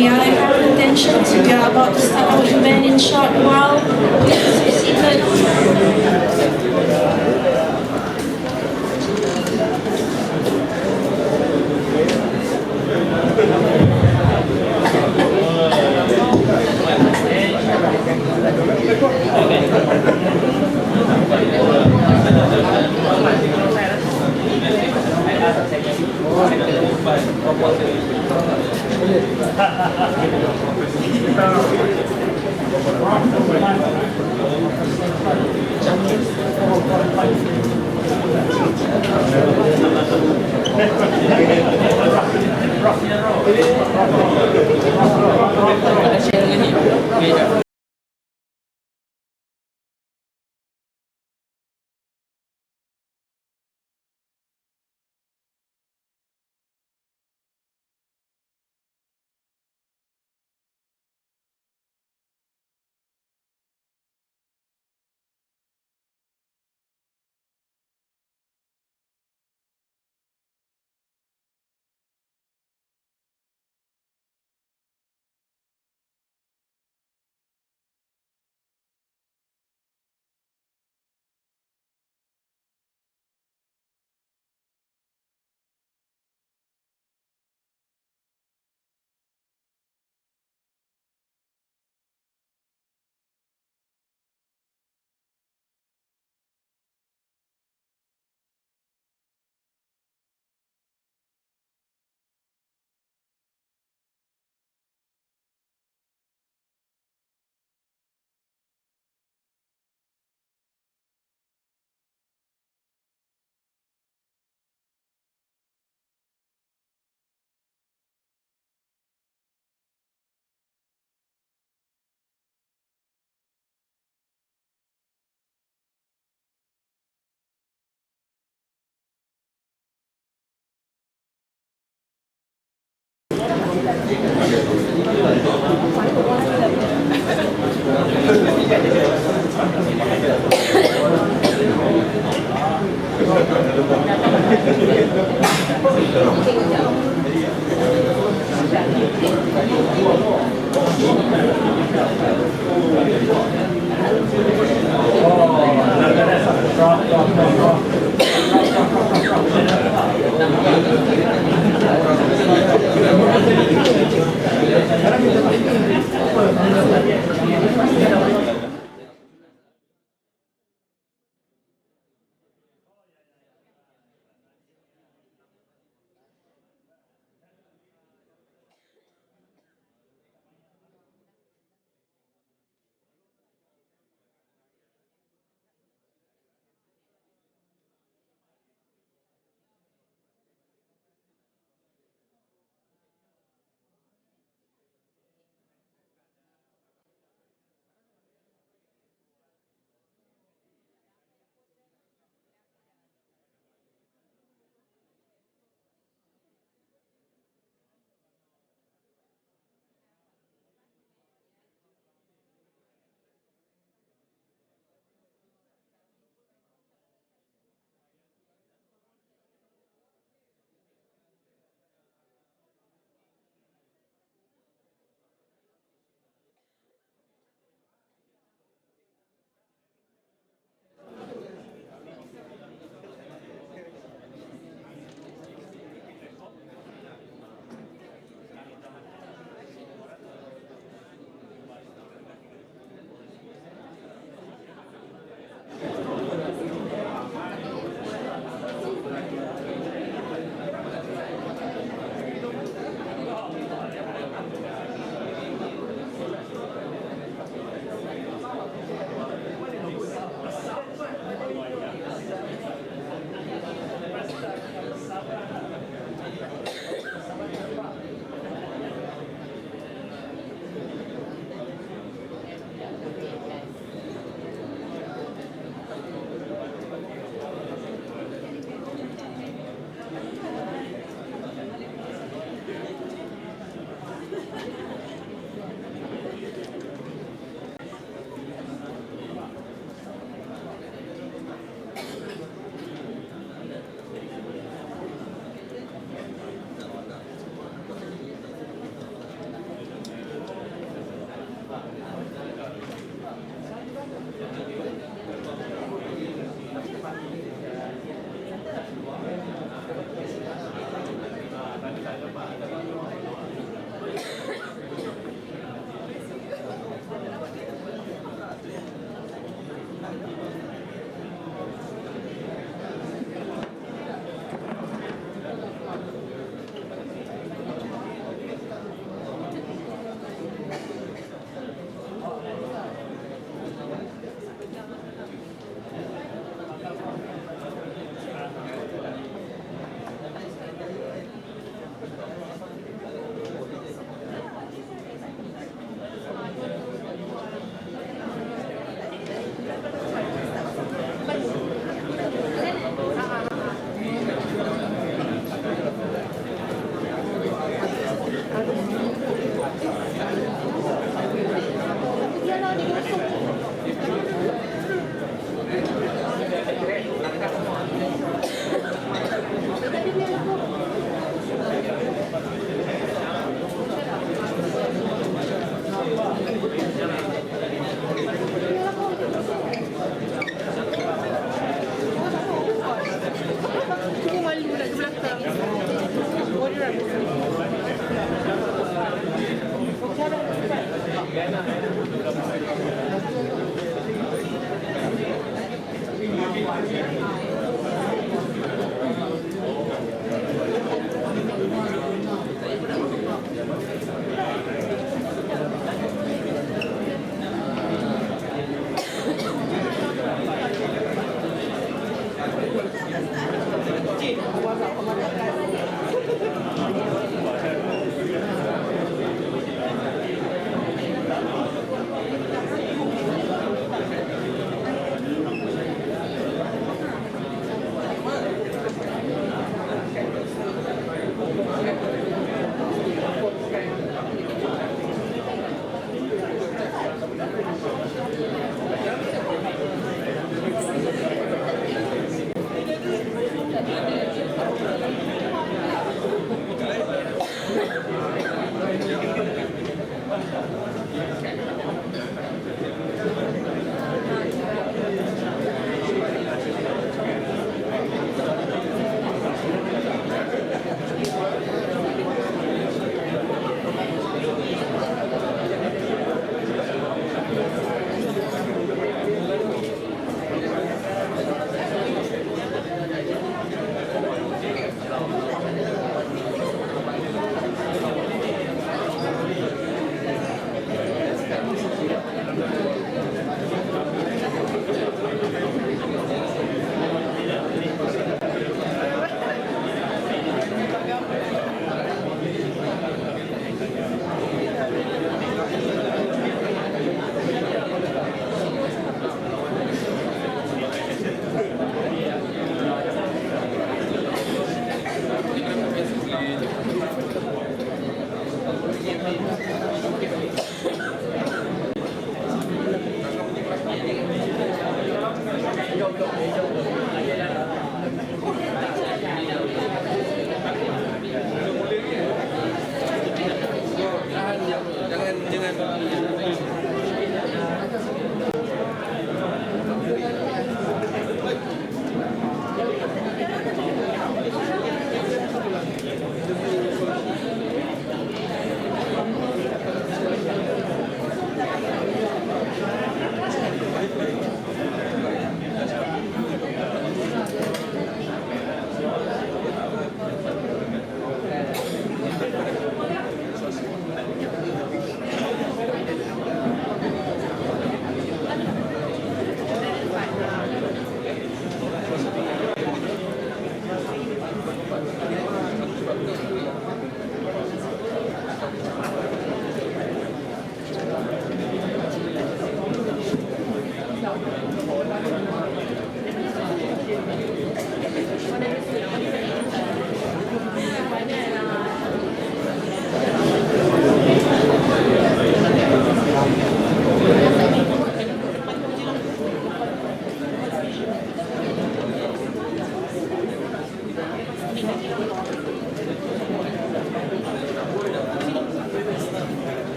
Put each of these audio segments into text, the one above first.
Yeah, I have the intention to go about to start our event in short while. Please be seated.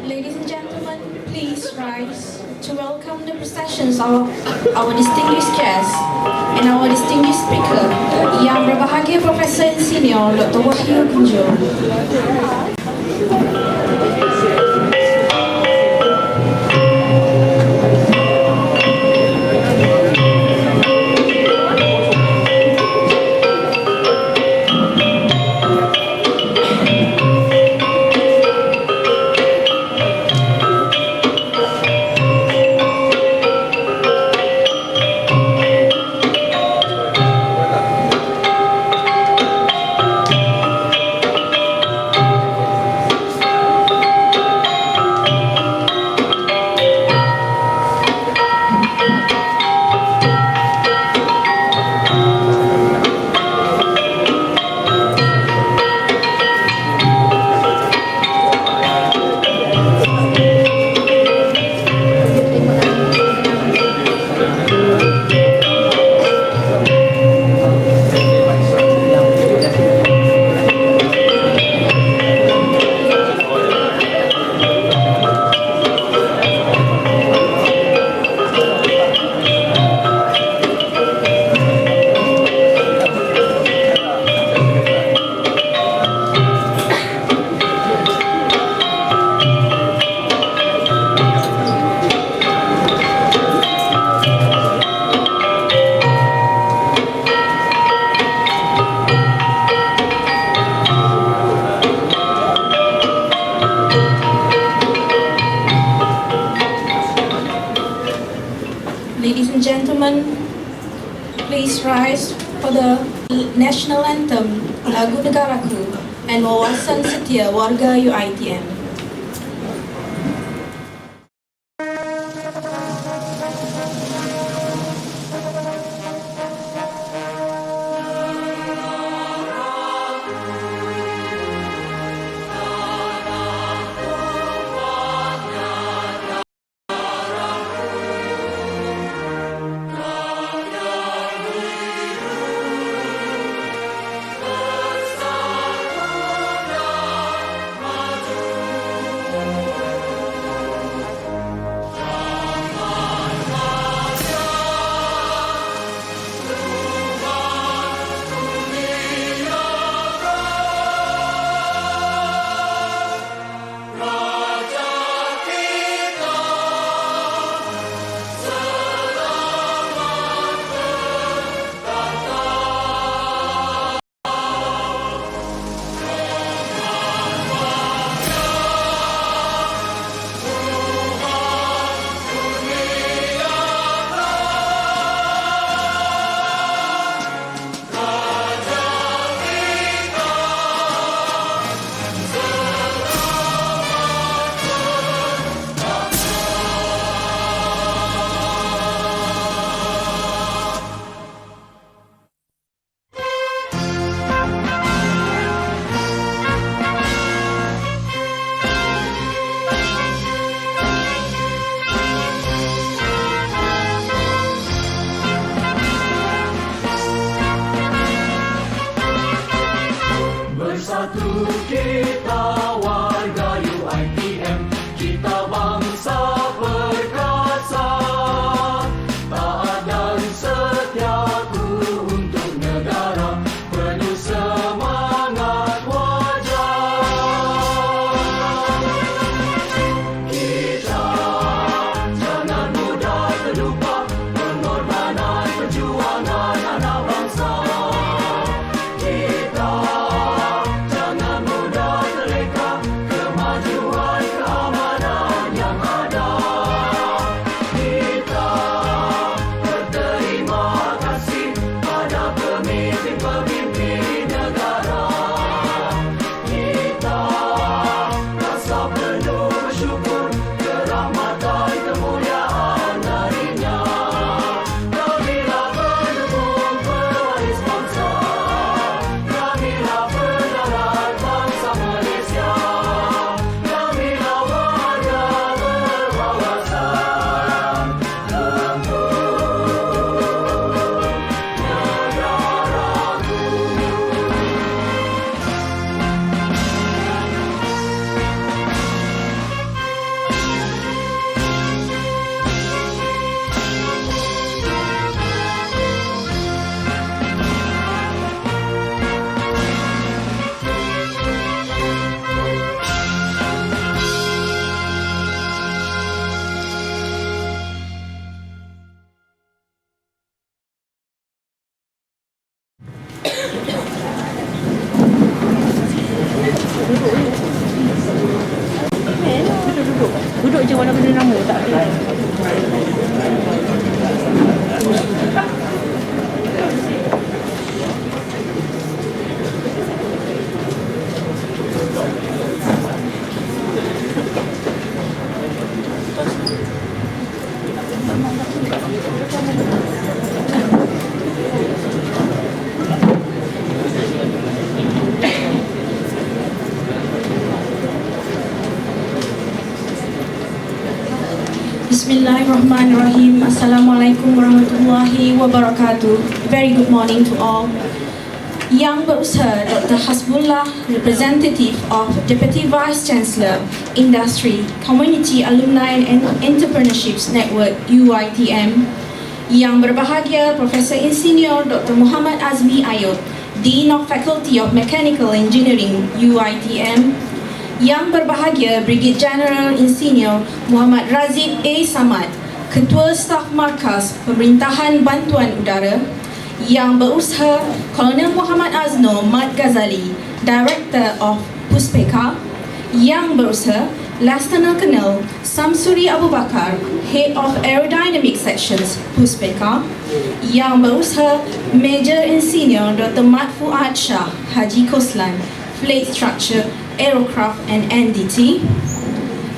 Ladies and gentlemen, please rise to welcome the processions of our distinguished guests and our distinguished speaker, Yang Berbahagia Profesor Senior Dr. Wahyu Kuntjoro. rise for the national anthem Lagu Negaraku and Wawasan Setia Warga UiTM. Bersatu kita warga UiTM, kita bangsa perkasa, taat dan setiaku untuk negara, penuh semangat wajar. Kita jangan mudah terlupa pengorbanan perjuangan anak bangsa. Duduk je walaupun dia nama tak ada. Bismillahirrahmanirrahim. Assalamualaikum warahmatullahi wabarakatuh. Very good morning to all. Yang berusaha Dr. Hasbullah, representative of Deputy Vice Chancellor, Industry, Community, Alumni and Entrepreneurships Network UiTM. Yang berbahagia Profesor Insinyur Dr. Muhammad Azmi Ayub, Dean of Faculty of Mechanical Engineering UiTM. Yang berbahagia Brigadier General Insinyur Muhammad Razif A. Samad, Ketua Staf Markas Pemerintahan Bantuan Udara. Yang berusaha Kolonel Muhammad Azno Mat Ghazali, Director of Puspeka. Yang berusaha Lieutenant Colonel Samsuri Abu Bakar, Head of Aerodynamic Sections, Puspeka, Yang Berusaha Major and Senior Dr. Mat Fuad Shah, Haji Koslan, Flight Structure, Aerocraft and NDT,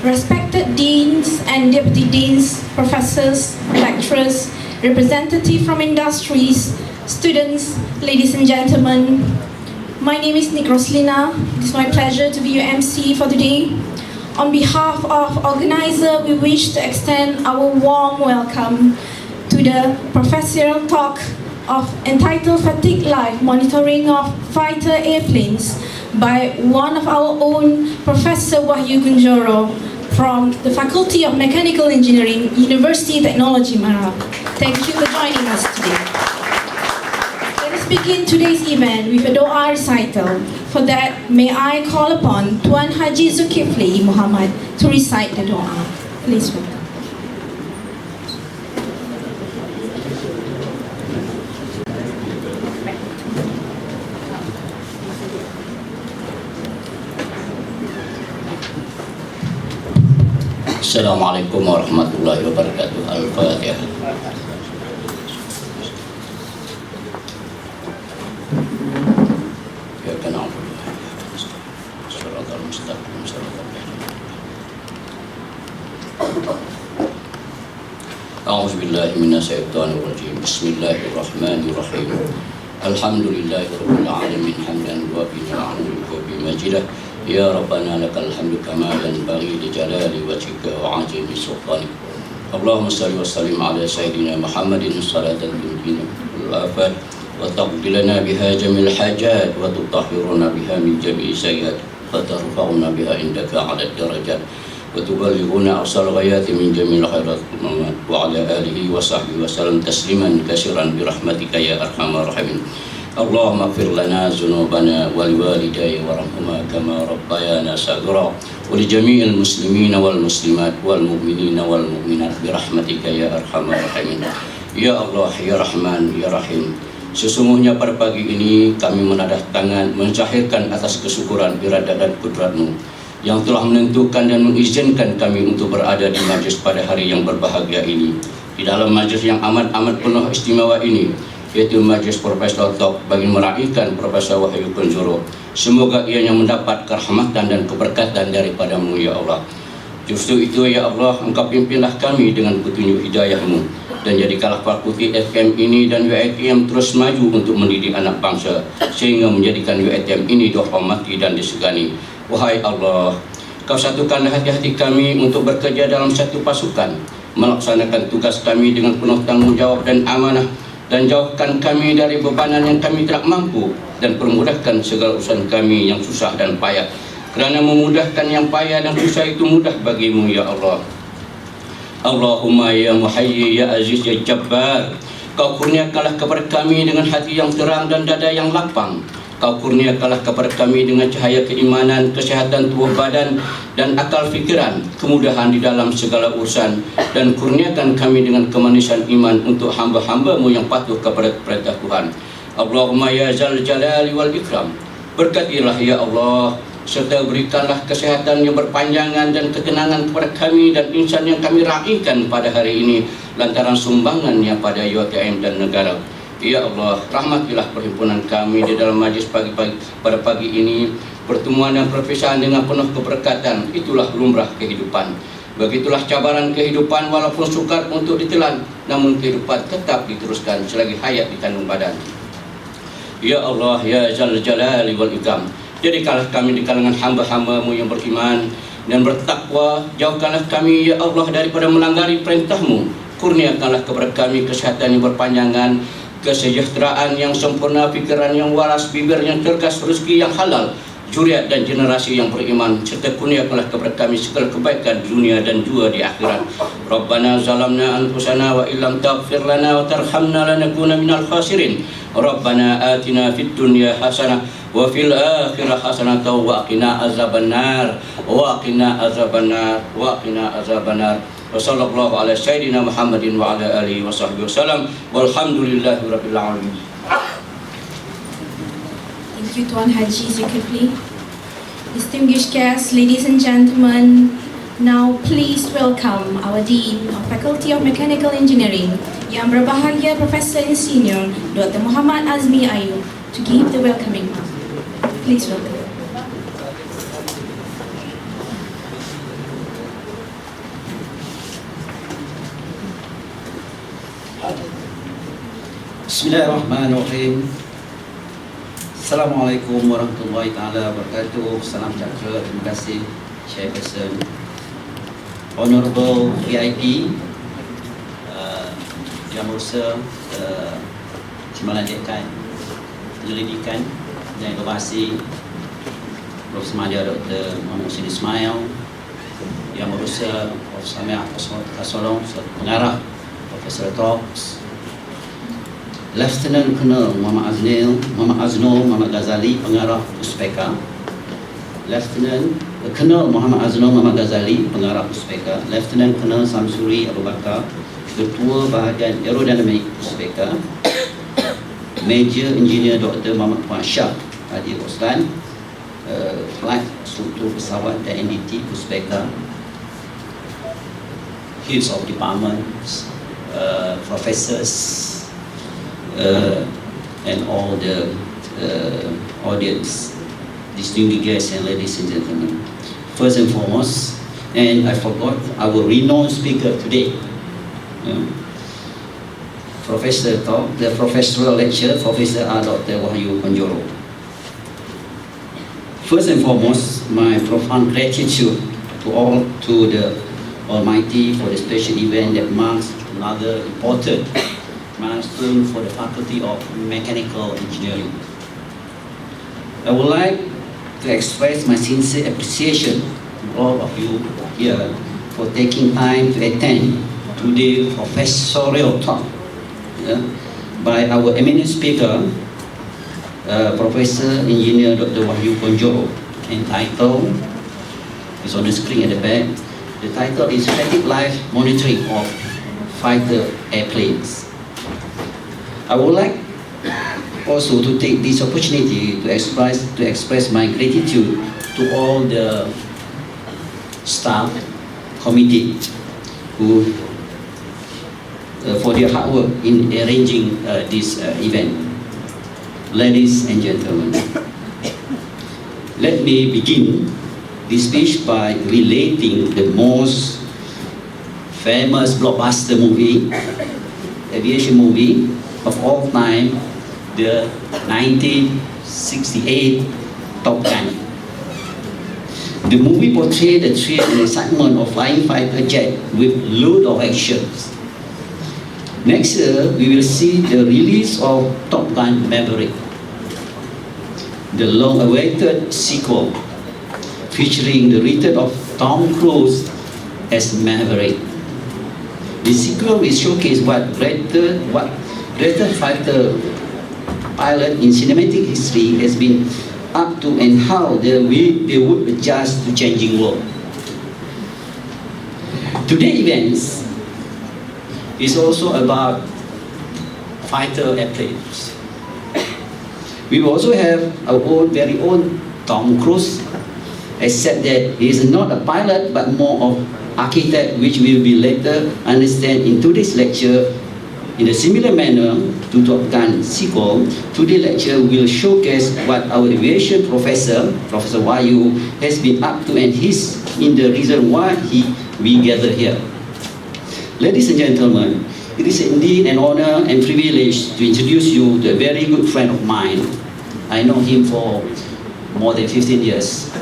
respected Deans and Deputy Deans, Professors, Lecturers, representatives from industries, students, ladies and gentlemen. My name is Nick Roslina. It is my pleasure to be your MC for today. On behalf of organizer, we wish to extend our warm welcome to the Professorial talk entitled Fatigue Life Monitoring of Fighter Airplanes by one of our own, Professor Wahyu Kuntjoro from the Faculty of Mechanical Engineering, University Technology Mara. Thank you for joining us today. Let us begin today's event with a doa recital. For that, may I call upon Tuan Haji Zulkifli Muhammad to recite the doa. Please welcome. Assalamualaikum warahmatullahi wabarakatuh. Al-Fatihah. Ya kana Shiratal mustaqim shiratal A'udzu billahi minasyaitonir rajim. Bismillahirrahmanirrahim. Alhamdulillahirabbil alamin hamdan wa bi'ni'amihi wa bimajidah. Ya Rabbana lakal hamdu kama yanbaghi li jalali wajhika wa 'azimi sultanik. Allahumma shalli wa sallim ala sayyidina Muhammadin salatan tunjina bil afat wa taqdi lana biha jamil hajat wa tutahhiruna biha min jami'i sayyi'at wa tarfa'una biha indaka 'ala darajat wa tuballighuna aqsal ghayati min jamil khairat wa 'ala alihi wa sahbihi wa sallam tasliman katsiran bi rahmatika ya arhamar rahimin. Allahumma ighfir lana dzunubana wa liwalidayya warhamhuma kama rabbayana saghira wa li jami'il muslimina wal muslimat wal mu'minina wal mu'minat bi rahmatika ya arhamar rahimin. Ya Allah, ya Rahman, ya Rahim. Sesungguhnya pada pagi ini kami menadah tangan mensyahirkan atas kesyukuran iradah dan kudrat-Mu yang telah menentukan dan mengizinkan kami untuk berada di majlis pada hari yang berbahagia ini. Di dalam majlis yang amat penuh istimewa ini, yaitu majlis Professorial Talk bagi meraihkan Profesor Wahyu Kuntjoro. Semoga ianya mendapat kerahmatan dan keberkatan daripada-Mu ya Allah. Justru itu ya Allah, Engkau pimpinlah kami dengan petunjuk hidayah-Mu dan jadikanlah fakulti FKM ini dan UiTM terus maju untuk mendidik anak bangsa sehingga menjadikan UiTM ini dihormati dan disegani. Wahai Allah, Kau satukanlah hati-hati kami untuk bekerja dalam satu pasukan, melaksanakan tugas kami dengan penuh tanggungjawab dan amanah, dan jauhkan kami dari bebanan yang kami tidak mampu, dan permudahkan segala urusan kami yang susah dan payah, kerana memudahkan yang payah dan susah itu mudah bagimu ya Allah. Allahumma ya muhayyi ya aziz ya jabbar, Kau kurniakanlah kepada kami dengan hati yang terang dan dada yang lapang. Kau kurniakanlah kepada kami dengan cahaya keimanan, kesehatan tubuh badan dan akal fikiran, kemudahan di dalam segala urusan, dan kurniakan kami dengan kemanisan iman untuk hamba-hamba-Mu yang patuh kepada perintah Tuhan. Allahumma ya zal jalali wal ikram, berkatilah ya Allah, serta berikanlah kesehatan yang berpanjangan dan ketenangan kepada kami dan insan yang kami raihkan pada hari ini lantaran sumbangannya pada UiTM dan negara. Ya Allah, rahmatilah perhimpunan kami di dalam majlis pada pagi ini. Pertemuan dan perpisahan dengan penuh keberkatan, itulah lumrah kehidupan. Begitulah cabaran kehidupan, walaupun sukar untuk ditelan, namun kehidupan tetap diteruskan selagi hayat di kandung badan. Ya Allah, ya Zal Jalali wal Ikram, jadikanlah kami di kalangan hamba-hamba-Mu yang beriman dan bertakwa. Jauhkanlah kami ya Allah daripada melanggari perintah-Mu. Kurniakanlah kepada kami kesehatan yang berpanjangan, kesejahteraan yang sempurna, fikiran yang waras, bibir yang cergas, rezeki yang halal, zuriat dan generasi yang beriman, serta kurniakanlah kepada kami segala kebaikan dunia dan juga di akhirat. Rabbana zalamna anfusana wa illam taghfir lana wa tarhamna lanakuna minal khasirin. Rabbana atina fid dunya hasanah wa fil akhirati hasanah wa qina azabannar wa qina azabannar wa qina azabannar. Wassallallahu ala sayyidina Muhammadin wa ala alihi wa sahbihi wasallam walhamdulillahi rabbil alamin. Thank you, Tuan Haji Zulkifli. Distinguished guests, ladies and gentlemen, Now, please welcome our Dean of Faculty of Mechanical Engineering, Yang Berbahagia Professor and Senior, Dr. Muhammad Azmi Ayu, to give the welcoming remarks. Please welcome. Bismillahirrahmanirrahim. Assalamualaikum warahmatullahi taala wabarakatuh. Salam sejahtera. Terima kasih Chairperson, Honorable VIP, Yang Berusaha Timbalan Dekan Penyelidikan dan Inovasi Prof. Dr. Muhammad Hussein Ismail, Yang Berusaha Prof. Samia Kasolong, Pengarah Professorial, Lieutenant Colonel Muhammad Aznul Muhammad Ghazali, Pengarah Puspeka, Lieutenant Colonel Muhammad Aznul Muhammad Ghazali, Pengarah Puspeka, Lieutenant Colonel Samsuri Abu Bakar, Ketua Bahagian Aerodinamik Puspeka, Major Engineer Dr. Muhammad Puan Shah Adi Roslan, Flight Struktur Pesawat dan NDT Puspeka, Heads of Departments, Professors, and all the audience, distinguished guests and ladies and gentlemen. First and foremost, and I forgot our renowned speaker today, Professor Talk, the Professorial Lecture, Professor Dr. Wahyu Kuntjoro. First and foremost, my profound gratitude to the Almighty for the special event that marks another important milestone for the Faculty of Mechanical Engineering. I would like to express my sincere appreciation to all of you here for taking time to attend today's professorial talk by our eminent speaker, Professor Engineer Dr. Wahyu Kuntjoro, entitled, is on the screen at the back. The title is Static Life Monitoring of Fighter Airplanes. I would like also to take this opportunity to express my gratitude to all the staff committee who for their hard work in arranging this event. Ladies and gentlemen, let me begin this speech by relating the most famous blockbuster movie, aviation movie of all time, the 1968 Top Gun. The movie portrayed the thrill and excitement of flying fighter jet with load of actions. Next year, we will see the release of Top Gun Maverick, the long-awaited sequel featuring the return of Tom Cruise as Maverick. The sequel will showcase what greater fighter pilot in cinematic history has been up to and how they would adjust to changing world. Today's events is also about fighter airplanes. We also have our very own Tom Cruise, except that he is not a pilot but more of architect, which will be later understand in today's lecture. In a similar manner to Top Gun sequel, today's lecture will showcase what our aviation professor, Professor Wahyu, has been up to and his in the reason why we gather here. Ladies and gentlemen, it is indeed an honor and privilege to introduce you to a very good friend of mine. I know him for more than 15 years,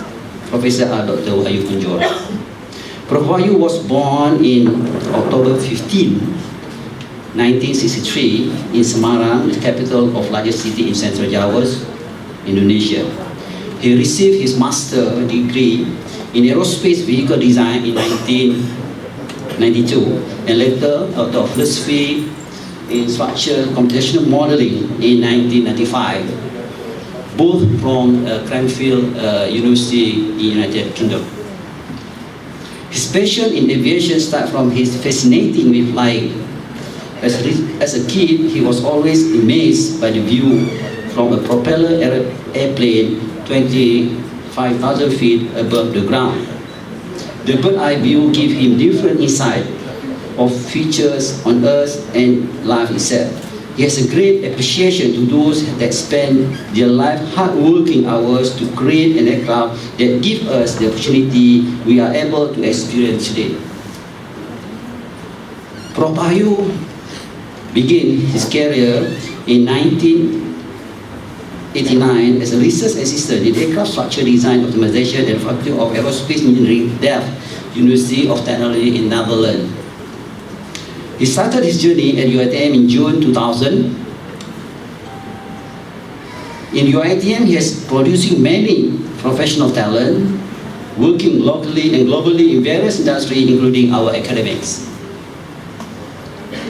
Professor Dr. Wahyu Kuntjoro. Prof. Wahyu was born in October 15, 1963 in Semarang, the capital of largest city in Central Java, Indonesia. He received his master degree in aerospace vehicle design in 1992 and later Doctor of Philosophy in structural computational modeling in 1995, both from Cranfield University in United Kingdom. His passion in aviation started from his fascinating with flying. As a kid, he was always amazed by the view from a propeller airplane 25,000 feet above the ground. The bird eye view gives him different insight of features on Earth and life itself. He has a great appreciation to those that spend their life hard-working hours to create an aircraft that give us the opportunity we are able to experience today. Prof. Wahyu began his career in 1989 as a research assistant in aircraft structure design optimization at the Faculty of Aerospace Engineering, Delft, University of Technology in Netherlands. He started his journey at UITM in June 2000. In UITM, he is producing many professional talent, working locally and globally in various industries, including our academics.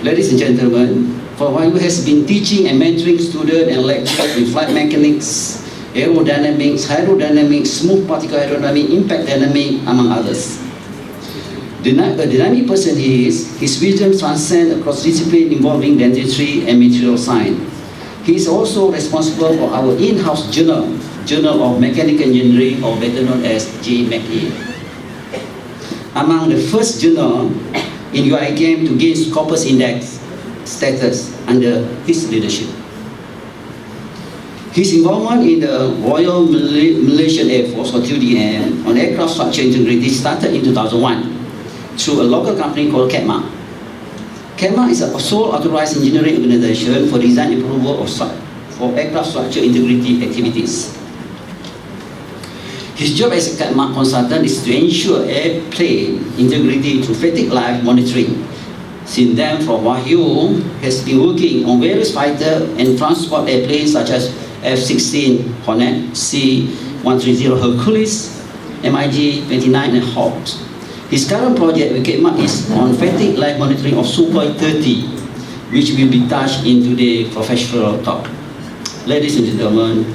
Ladies and gentlemen, Prof. Wahyu has been teaching and mentoring students and lecturers in flight mechanics, aerodynamics, hydrodynamics, smooth particle hydrodynamics, impact dynamics, among others. The dynamic person he is, his wisdom transcends across disciplines involving dentistry and material science. He is also responsible for our in-house journal, Journal of Mechanical Engineering, or better known as JMechE. Among the first journal in UITM to gain Scopus Index status under his leadership. His involvement in the Royal Malaysian Air Force, or TUDM, on aircraft structure integrity started in 2001 through a local company called CADMA. CADMA is a sole authorized engineering organization for design and approval for aircraft structure integrity activities. His job as a CADMA consultant is to ensure airplane integrity through fatigue life monitoring. Since then, Prof. Wahyu has been working on various fighter and transport airplanes such as F-16 Hornet, C-130 Hercules, MiG-29 and Hawk. His current project with CADMA is on fatigue life monitoring of Sukhoi 30, which will be touched in today's professional talk. Ladies and gentlemen,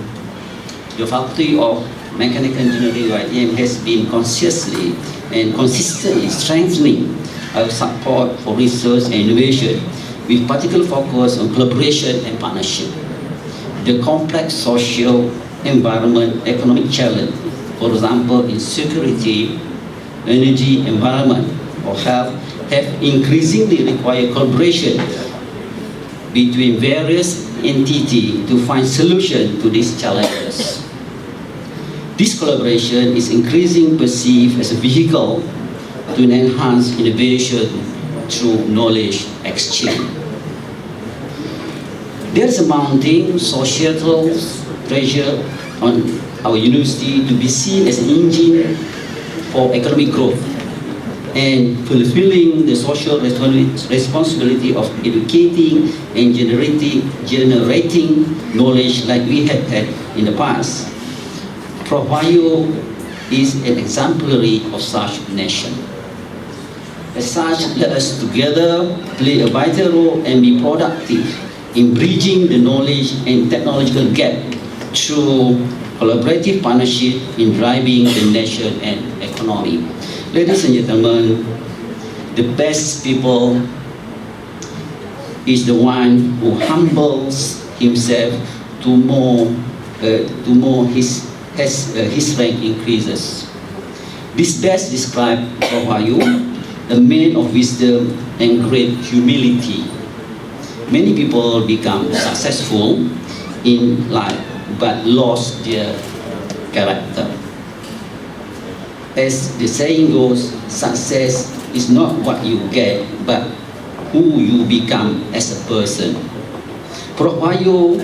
the Faculty of Mechanical Engineering UITM has been consciously and consistently strengthening our support for research and innovation, with particular focus on collaboration and partnership. The complex social, environment, economic challenge, for example, in security, energy, environment, or health, have increasingly required collaboration between various entities to find solutions to these challenges. This collaboration is increasingly perceived as a vehicle to enhance innovation through knowledge exchange. There is a mounting societal pressure on our university to be seen as an engine for economic growth and fulfilling the social responsibility of educating and generating knowledge like we have had in the past. Prof. Wahyu is an exemplary of such nation. As such, let us together play a vital role and be productive in bridging the knowledge and technological gap through collaborative partnership in driving the nation and economy. Ladies and gentlemen, the best people is the one who humbles himself to more his rank increases. This best describes Prof. Wahyu, a man of wisdom and great humility. Many people become successful in life but lost their character. As the saying goes, success is not what you get, but who you become as a person. Prof. Wahyu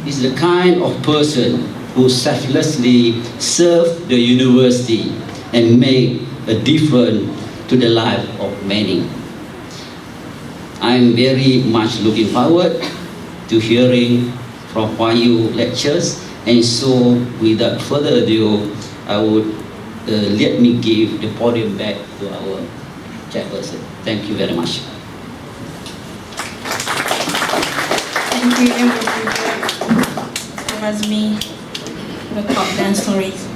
is the kind of person who selflessly serve the university and make a difference to the life of many. I'm very much looking forward to hearing Prof. Wahyu lectures, and so without further ado, I would let me give the podium back to our chairperson. Thank you very much. Thank you, everyone. That was me, the top dance stories.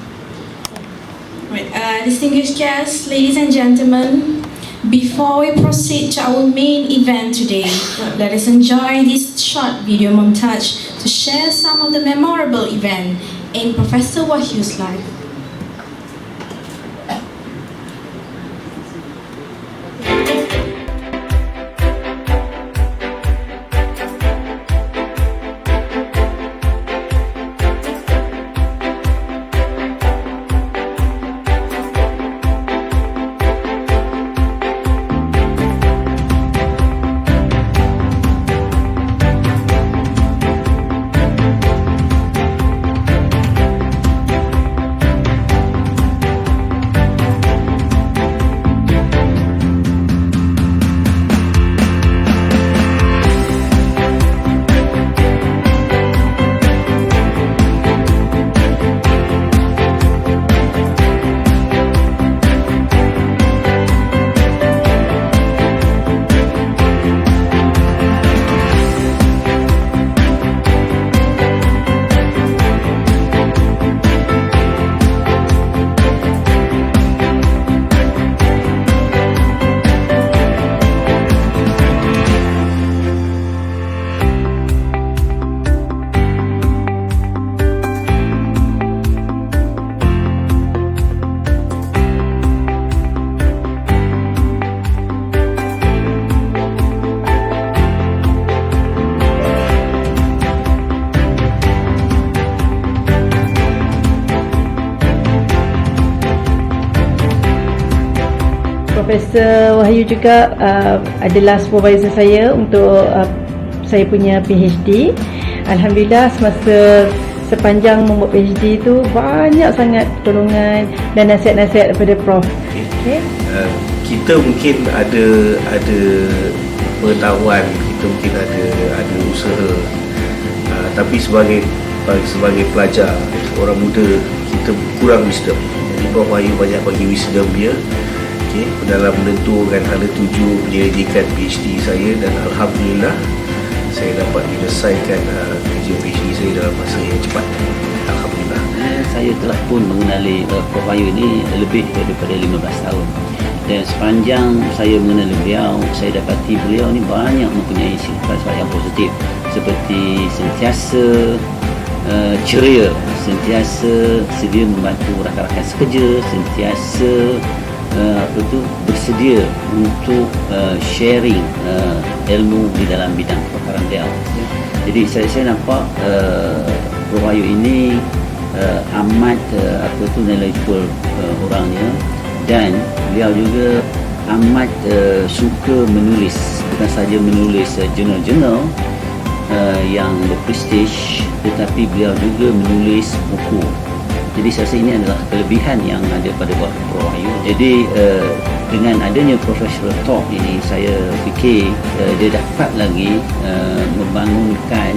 Right, distinguished guests, ladies and gentlemen, before we proceed to our main event today, let us enjoy this short video montage to share some of the memorable events in Professor Wahyu's life. Profesor Wahyu juga adalah supervisor saya untuk saya punya PhD. Alhamdulillah semasa sepanjang membuat PhD itu banyak sangat pertolongan dan nasihat-nasihat daripada Prof. Okay. Kita mungkin ada pengetahuan, kita mungkin ada usaha, tapi sebagai pelajar, orang muda, kita kurang wisdom. Jadi Prof Wahyu banyak bagi wisdom dia, okay, dalam menentukan hala tuju penyelidikan PhD saya, dan Alhamdulillah saya dapat menyelesaikan kerja PhD saya dalam masa yang cepat. Alhamdulillah. Saya telah pun mengenali Prof Wahyu ini lebih daripada 15 tahun. Dan sepanjang saya mengenali beliau, saya dapati beliau ni banyak mempunyai sifat-sifat yang positif, seperti sentiasa ceria, sentiasa sedia membantu rakan-rakan sekerja, sentiasa bersedia untuk sharing ilmu di dalam bidang kepakaran beliau. Jadi saya nampak Prof Wahyu ini amat knowledgeable orangnya, dan beliau juga amat suka menulis, bukan saja menulis jurnal-jurnal yang berprestige, tetapi beliau juga menulis buku. Jadi saya rasa ini adalah kelebihan yang ada pada Prof Wahyu. Jadi dengan adanya Professorial Talk ini, saya fikir dia dapat lagi membangunkan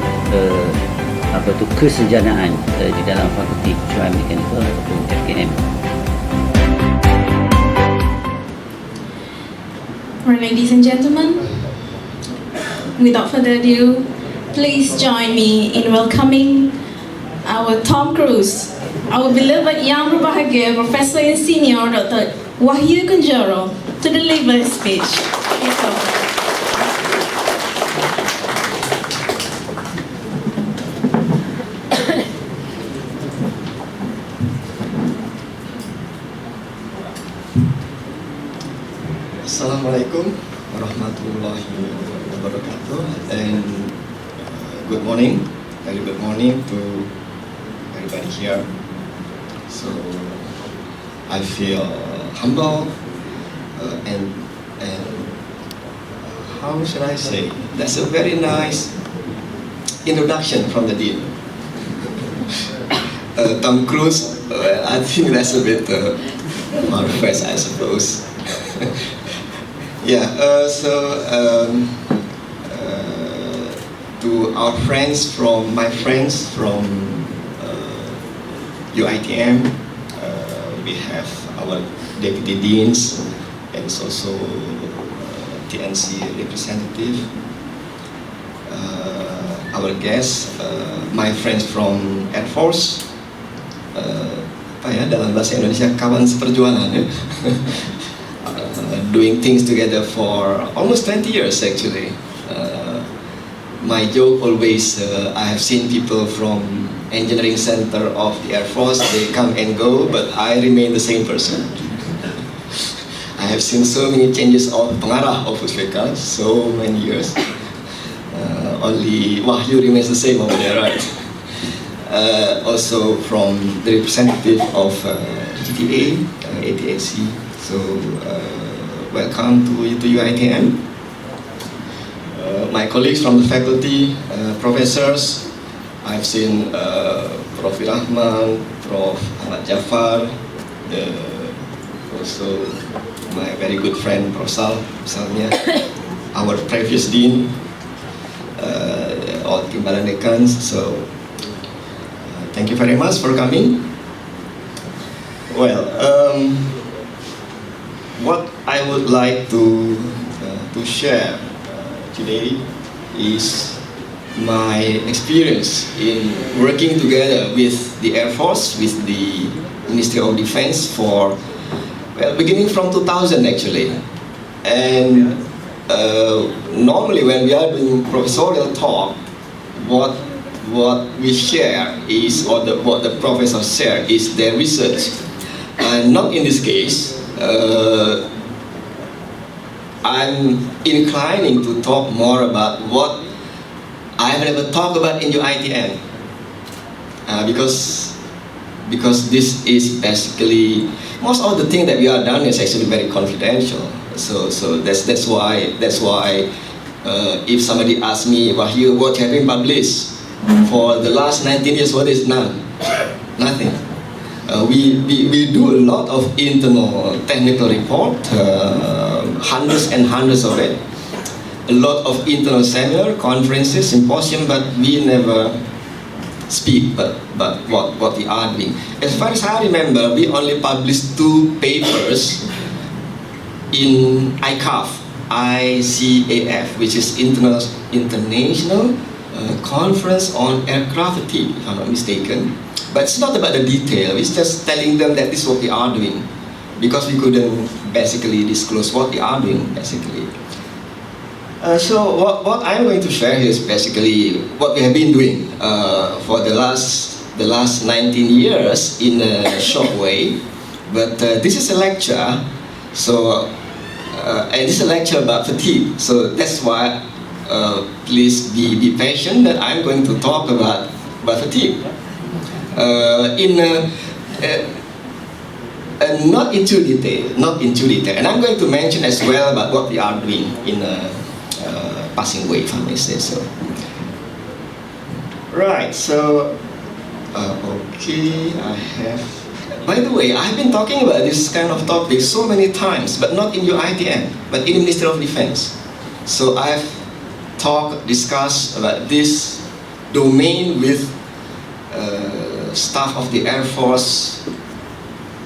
kesejanaan di dalam Fakulti Profesorial Mechanical ataupun FKM. Alright, ladies and gentlemen, without further ado, please join me in welcoming our Tom Cruise, our beloved yang berbahagia Professor and Senior Dr. Wahyu Kuntjoro, to deliver his speech. Please welcome. Assalamualaikum warahmatullahi wabarakatuh, and good morning, very good morning to everybody here. So I feel humble and how should I say? That's a very nice introduction from the dean. Tom Cruise, I think that's a bit far-fetched, I suppose. Yeah, to our friends from my friends from UITM, we have our deputy deans and also TNC representative, our guests, my friends from Air Force, dalam bahasa Indonesia kawan seperjuangan ya. Doing things together for almost 20 years actually. My joke always, I have seen people from engineering center of the Air Force, they come and go, but I remain the same person. I have seen so many changes of pengarah of USPK, so many years. Only Wahyu remains the same over there, right? Also from the representative of GTA, ATAC, so welcome to UITM. My colleagues from the faculty, professors, I've seen Prof. Rahman, Prof. Ahmad Jafar, also my very good friend Prof. misalnya, our previous dean, all Timbalan Decans. So thank you very much for coming. Well, what I would like to share today is my experience in working together with the Air Force, with the Ministry of Defense for, well, beginning from 2000 actually. And normally when we are doing professorial talk, what we share is, or what the professors share is their research. And not in this case. I'm inclining to talk more about what I've never talked about in UITM, because this is basically, most of the things that we are done is actually very confidential. So that's why if somebody asks me, Wahyu, what have been published for the last 19 years? What is none? Nothing. We do a lot of internal technical report, hundreds and hundreds of it. A lot of internal seminar, conferences, symposium, but we never speak but what we are doing. As far as I remember, we only published 2 papers in ICAF, which is International Conference on Aircraft Fatigue, if I'm not mistaken. But it's not about the detail, it's just telling them that this is what we are doing, because we couldn't basically disclose what we are doing, basically. So what I'm going to share here is basically what we have been doing for the last 19 years in a short way. But this is a lecture, so and this is a lecture about fatigue. So that's why please be patient that I'm going to talk about fatigue not into detail, and I'm going to mention as well about what we are doing in a passing way, if I may say so. Right, so okay, I have. By the way, I've been talking about this kind of topic so many times, but not in UiTM, but in the Ministry of Defense. So I've discussed about this domain with staff of the Air Force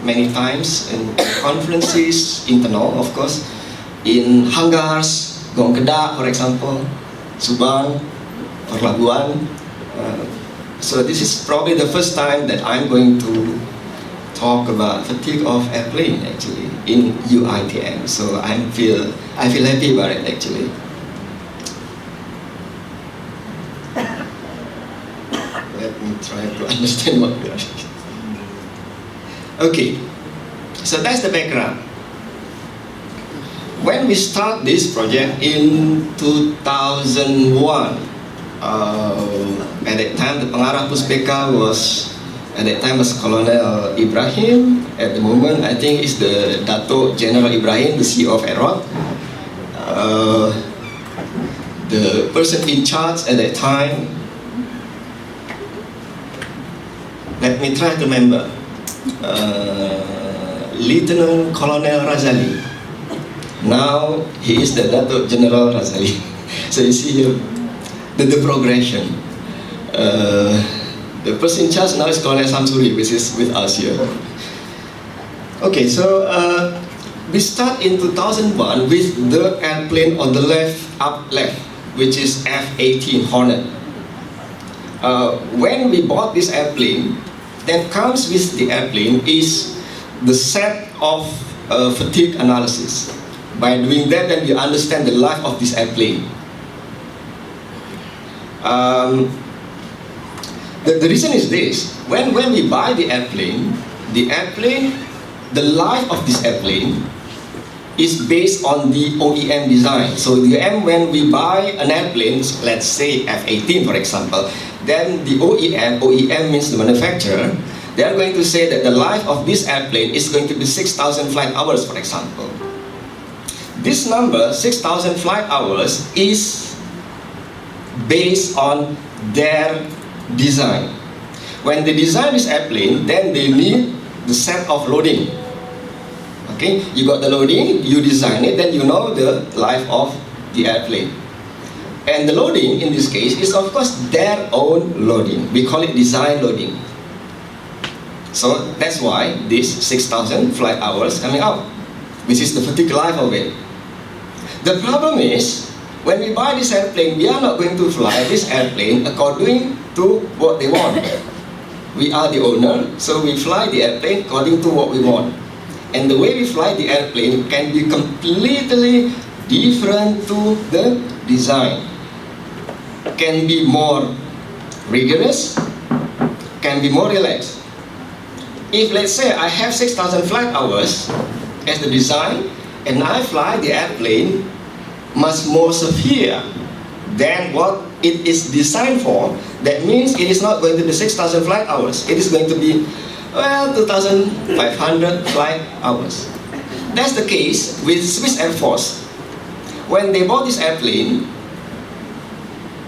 many times in conferences, internal of course, in hangars, Gong Kedah, for example, Subang, or Labuan. So this is probably the first time that I'm going to talk about fatigue of airplane actually in UiTM. So I feel happy about it actually. Let me try to understand what we are. Okay, so that's the background. When we start this project in 2001, at that time the Pengarah Puspeka was Colonel Ibrahim. At the moment, I think it's the Dato General Ibrahim, the CEO of Aerot. The person in charge at that time, let me try to remember, Lieutenant Colonel Razali. Now he is the Dato General Razali. So you see here the progression. The person in charge now is Colonel Samsuri, which is with us here. Okay, so we start in 2001 with the airplane on the up left, which is F-18 Hornet. When we bought this airplane, that comes with the airplane is the set of fatigue analysis. By doing that, then we understand the life of this airplane. The reason is this: when we buy the airplane, the life of this airplane is based on the OEM design. So when we buy an airplane, let's say F-18 for example, then the OEM means the manufacturer, they are going to say that the life of this airplane is going to be 6,000 flight hours, for example. This number, 6,000 flight hours, is based on their design. When they design this airplane, then they need the set of loading. Okay, you got the loading, you design it, then you know the life of the airplane. And the loading in this case is of course their own loading. We call it design loading. So that's why this 6,000 flight hours coming out, which is the fatigue life of it. The problem is, when we buy this airplane, we are not going to fly this airplane according to what they want. We are the owner, so we fly the airplane according to what we want. And the way we fly the airplane can be completely different to the design. Can be more rigorous, can be more relaxed. If let's say I have 6,000 flight hours as the design, and I fly the airplane much more severe than what it is designed for, that means it is not going to be 6,000 flight hours. It is going to be, well, 2,500 flight hours. That's the case with Swiss Air Force. When they bought this airplane,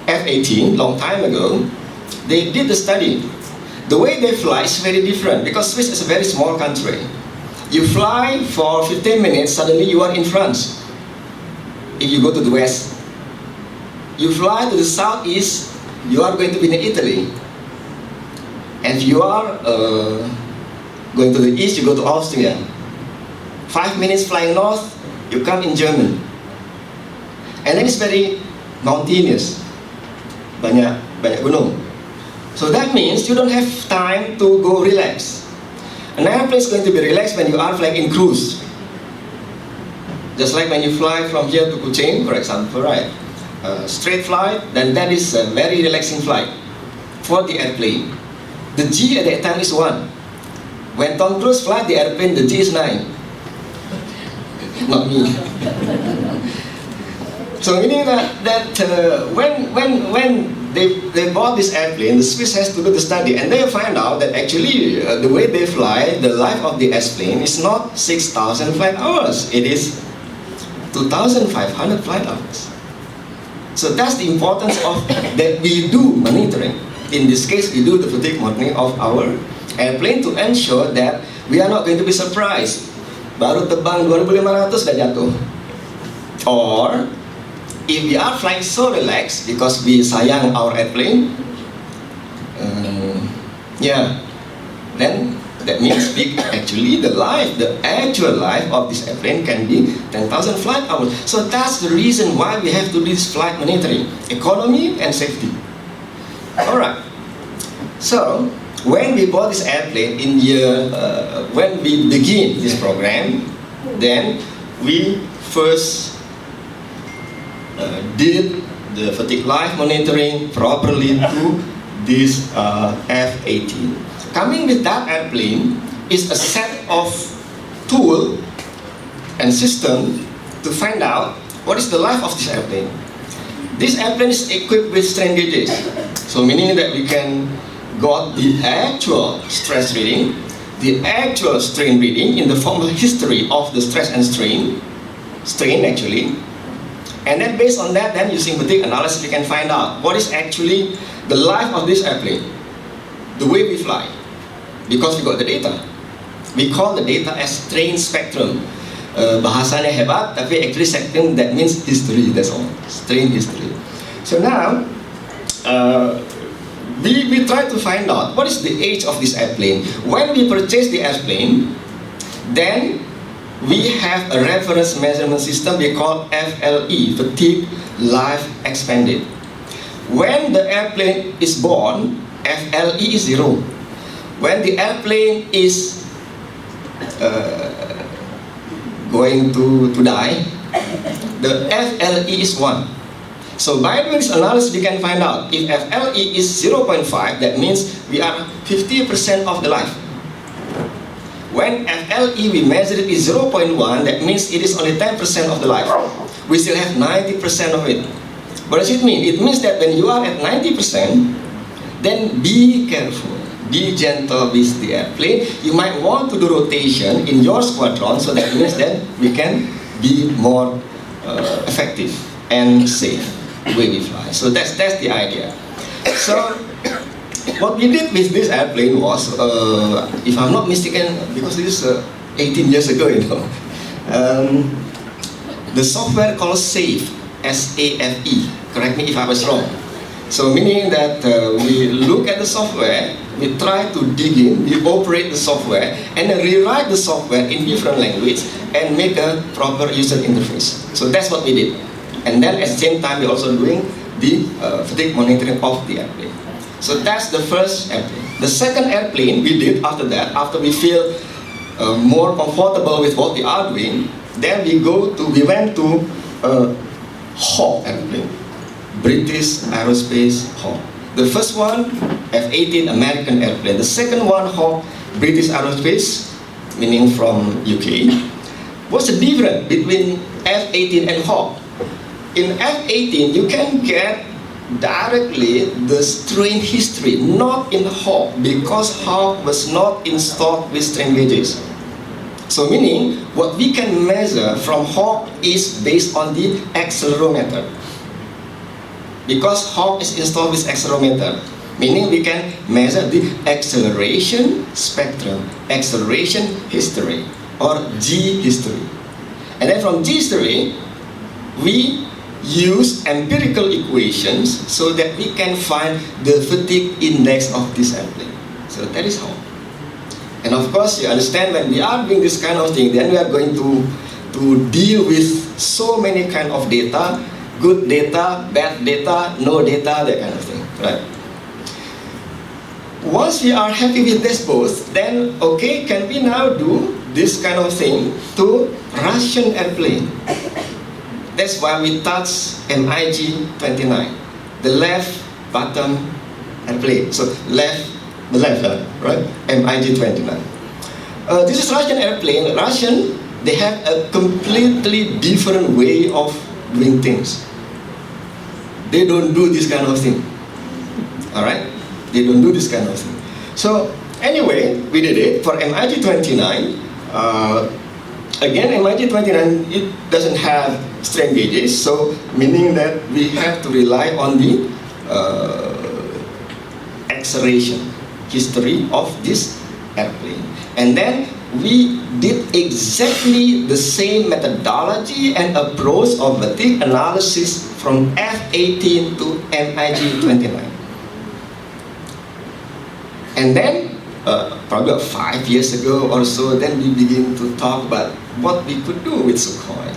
F-18, long time ago, they did the study. The way they fly is very different because Swiss is a very small country. You fly for 15 minutes, suddenly you are in France. If you go to the west, you fly to the southeast, you are going to be in Italy. And if you are going to the east, you go to Austria. 5 minutes flying north, you come in Germany. And then it's very mountainous. Banyak gunung. So that means you don't have time to go relax. An airplane is going to be relaxed when you are flying in cruise. Just like when you fly from here to Kuching, for example, right? Straight flight, then that is a very relaxing flight for the airplane. The G at that time is 1. When Tom Cruise flies the airplane, the G is 9. Not me. So meaning that when they bought this airplane, the Swiss has to do the study, and they find out that actually the way they fly, the life of the airplane is not 6,000 flight hours. It is 2,500 flight hours. So that's the importance of that we do monitoring. In this case, we do the fatigue monitoring of our airplane to ensure that we are not going to be surprised. Baru terbang 2,500 dah jatuh. Or if we are flying so relaxed because we sayang our airplane, then that means actually the actual life of this airplane can be 10,000 flight hours. So that's the reason why we have to do this flight monitoring, economy and safety. Alright, so when we bought this airplane when we begin this program, then we first did the fatigue life monitoring properly to this F-18. Coming with that airplane is a set of tool and system to find out what is the life of this airplane. This airplane is equipped with strain gauges, so meaning that we can got the actual stress reading, the actual strain reading in the form of history of the stress and strain actually. And then based on that, then using fatigue analysis, we can find out what is actually the life of this airplane, the way we fly, because we got the data. We call the data as strain spectrum. Bahasanya hebat, tapi actually spectrum that means history, that's all, strain history. So now, we try to find out what is the age of this airplane. When we purchase the airplane, then we have a reference measurement system we call FLE, fatigue life expanded. When the airplane is born, FLE is 0. When the airplane is going to die, the FLE is 1. So by doing this analysis, we can find out if FLE is 0.5, that means we are 50% of the life. When FLE we measure it is 0.1, that means it is only 10% of the life. We still have 90% of it. What does it mean? It means that when you are at 90%, then be careful, be gentle with the airplane. You might want to do rotation in your squadron, so that means that we can be more effective and safe the way we fly. So that's the idea. So what we did with this airplane was, if I'm not mistaken, because this is 18 years ago, the software called SAFE, S-A-F-E, correct me if I was wrong. So meaning that we look at the software, we try to dig in, we operate the software, and then rewrite the software in different language and make a proper user interface. So that's what we did. And then at the same time, we're also doing the fatigue monitoring of the airplane. So that's the first airplane. The second airplane we did after that, after we feel more comfortable with what we are doing, then we went to Hawk airplane, British Aerospace Hawk. The first one, F-18 American airplane. The second one, Hawk, British Aerospace, meaning from UK. What's the difference between F-18 and Hawk? In F-18, you can get directly the strain history, not in Hawk, because Hawk was not installed with strain gauges. So meaning, what we can measure from Hawk is based on the accelerometer. Because Hawk is installed with accelerometer, meaning we can measure the acceleration spectrum, acceleration history, or G history. And then from G history, we use empirical equations so that we can find the fatigue index of this airplane. So that is how. And of course, you understand when we are doing this kind of thing, then we are going to deal with so many kind of data, good data, bad data, no data, that kind of thing, right? Once we are happy with this both, then okay, can we now do this kind of thing to Russian airplane? That's why we touch MiG-29, the left bottom airplane. So the left, right? MiG-29. This is Russian airplane. Russian, they have a completely different way of doing things. They don't do this kind of thing. All right? They don't do this kind of thing. So anyway, we did it for MiG-29. Again, MiG-29, it doesn't have strain gauges, so meaning that we have to rely on the acceleration history of this airplane. And then we did exactly the same methodology and approach of fatigue analysis from F-18 to MiG-29. And then, probably 5 years ago or so, then we begin to talk about what we could do with Sukhoi.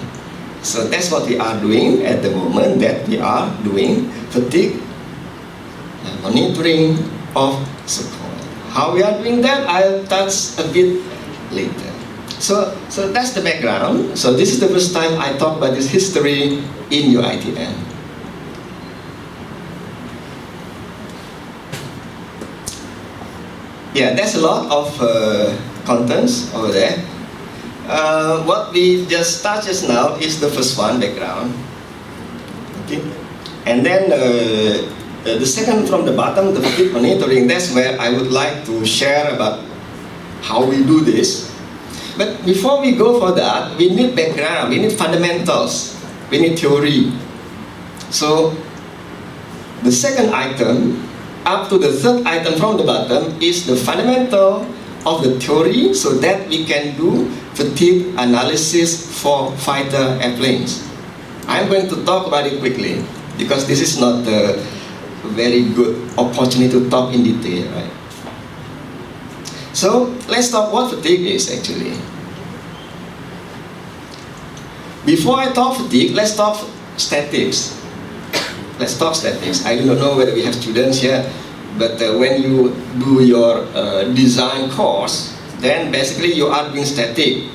So that's what we are doing at the moment, that we are doing fatigue monitoring of Sukhoi. How we are doing that, I'll touch a bit later. So that's the background. So this is the first time I talk about this history in UITM. Yeah, there's a lot of contents over there. What we just touched just now is the first one, background. Okay, and then the second from the bottom, the fatigue monitoring. That's where I would like to share about how we do this. But before we go for that, we need background, we need fundamentals, we need theory. So the second item, up to the third item from the bottom, is the fundamental of the theory so that we can do fatigue analysis for fighter airplanes. I'm going to talk about it quickly because this is not a very good opportunity to talk in detail, right? So let's talk what fatigue is actually. Before I talk fatigue, let's talk statics. Let's talk statics. I do not know whether we have students here, but when you do your design course, then basically you are doing static.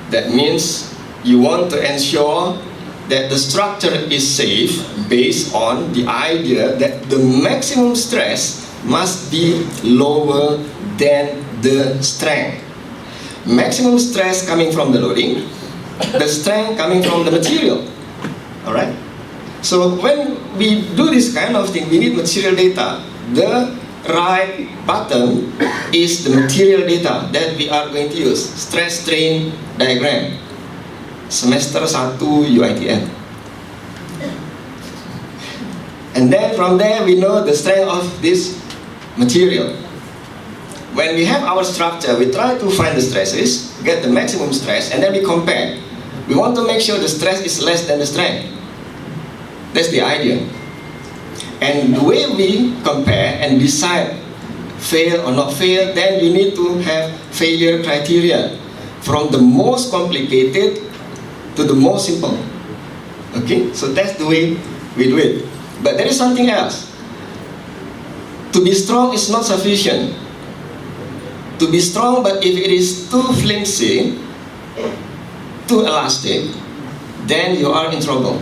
That means you want to ensure that the structure is safe based on the idea that the maximum stress must be lower than the strength. Maximum stress coming from the loading, the strength coming from the material. Alright? So when we do this kind of thing, we need material data. The right bottom is the material data that we are going to use. Stress strain diagram. Semester 1 UITM. And then from there we know the strength of this material. When we have our structure, we try to find the stresses, get the maximum stress, and then we compare. We want to make sure the stress is less than the strength. That's the idea. And the way we compare and decide fail or not fail, then you need to have failure criteria from the most complicated to the most simple. Okay, so that's the way we do it. But there is something else. To be strong is not sufficient. To be strong, but if it is too flimsy, too elastic, then you are in trouble.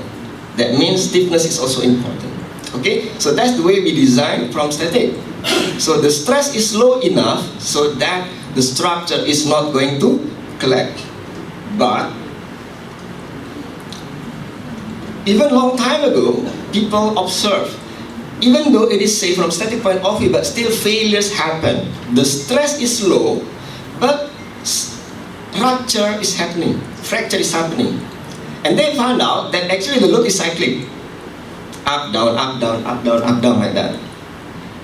That means stiffness is also important. Okay, so that's the way we design from static. So the stress is low enough so that the structure is not going to collapse. But even long time ago, people observed, even though it is safe from static point of view, but still failures happen. The stress is low, but rupture is happening, fracture is happening. And they found out that actually the load is cyclic. Up, down, up, down, up, down, up, down, like that.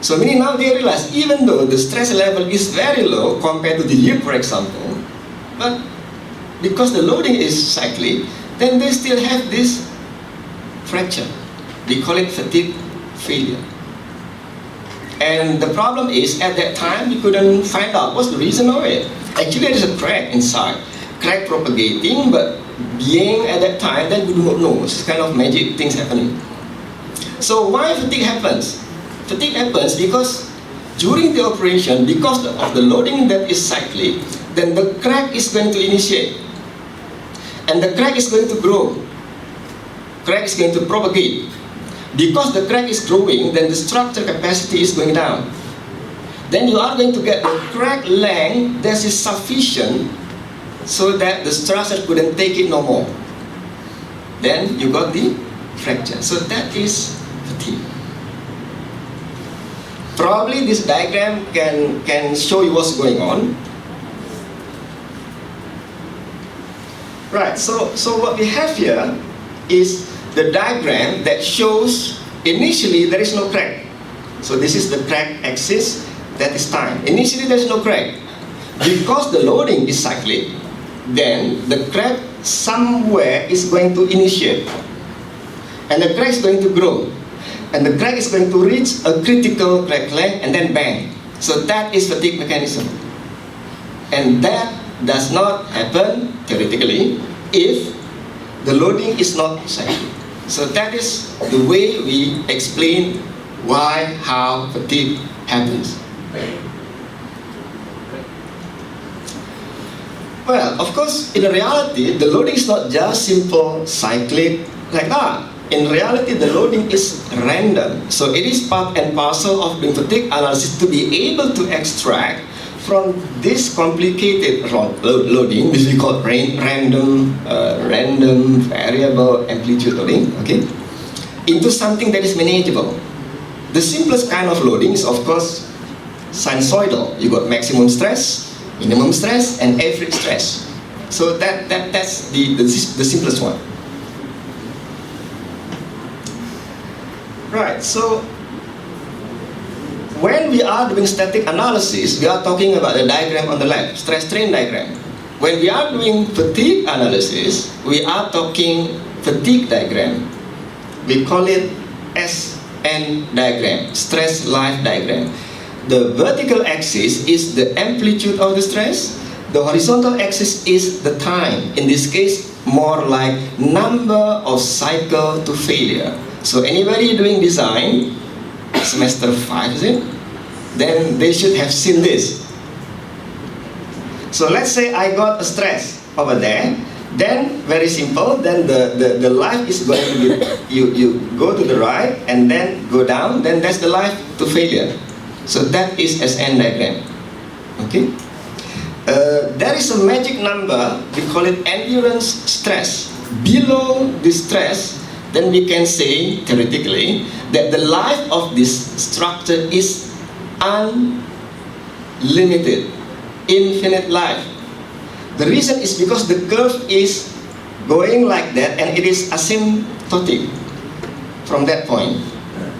So meaning now they realize even though the stress level is very low compared to the hip, for example, but because the loading is cyclic, then they still have this fracture. We call it fatigue failure. And the problem is, at that time, we couldn't find out what's the reason of it. Actually, there is a crack inside. Crack propagating, but being at that time, then we do not know. It's kind of magic things happening. So why fatigue happens? Fatigue happens because during the operation, because of the loading that is cyclic, then the crack is going to initiate. And the crack is going to grow. Crack is going to propagate. Because the crack is growing, then the structure capacity is going down. Then you are going to get the crack length that is sufficient so that the structure couldn't take it no more. Then you got the fracture. So that is fatigue. Probably this diagram can show you what's going on. Right, so what we have here is the diagram that shows initially there is no crack. So this is the crack axis, that is time. Initially there is no crack. Because the loading is cyclic, then the crack somewhere is going to initiate. And the crack is going to grow. And the crack is going to reach a critical crack length and then bang. So that is fatigue mechanism. And that does not happen theoretically if the loading is not cyclic. So that is the way we explain why, how fatigue happens. Well, of course, in reality, the loading is not just simple cyclic like that. In reality, the loading is random. So it is part and parcel of doing fatigue analysis to be able to extract from this complicated loading, which we call random variable amplitude loading, okay, into something that is manageable. The simplest kind of loading is, of course, sinusoidal. You got maximum stress, minimum stress, and average stress. So that's the simplest one. Right, so when we are doing static analysis, we are talking about the diagram on the left, stress strain diagram. When we are doing fatigue analysis, we are talking fatigue diagram. We call it SN diagram, stress life diagram. The vertical axis is the amplitude of the stress. The horizontal axis is the time. In this case, more like number of cycle to failure. So anybody doing design, semester 5 is it? Then they should have seen this. So let's say I got a stress over there. Then very simple, then the life is going to be, you go to the right and then go down, then that's the life to failure. So that is SN diagram. Okay? There is a magic number, we call it endurance stress. Below this stress, then we can say theoretically that the life of this structure is unlimited, infinite life. The reason is because the curve is going like that and it is asymptotic from that point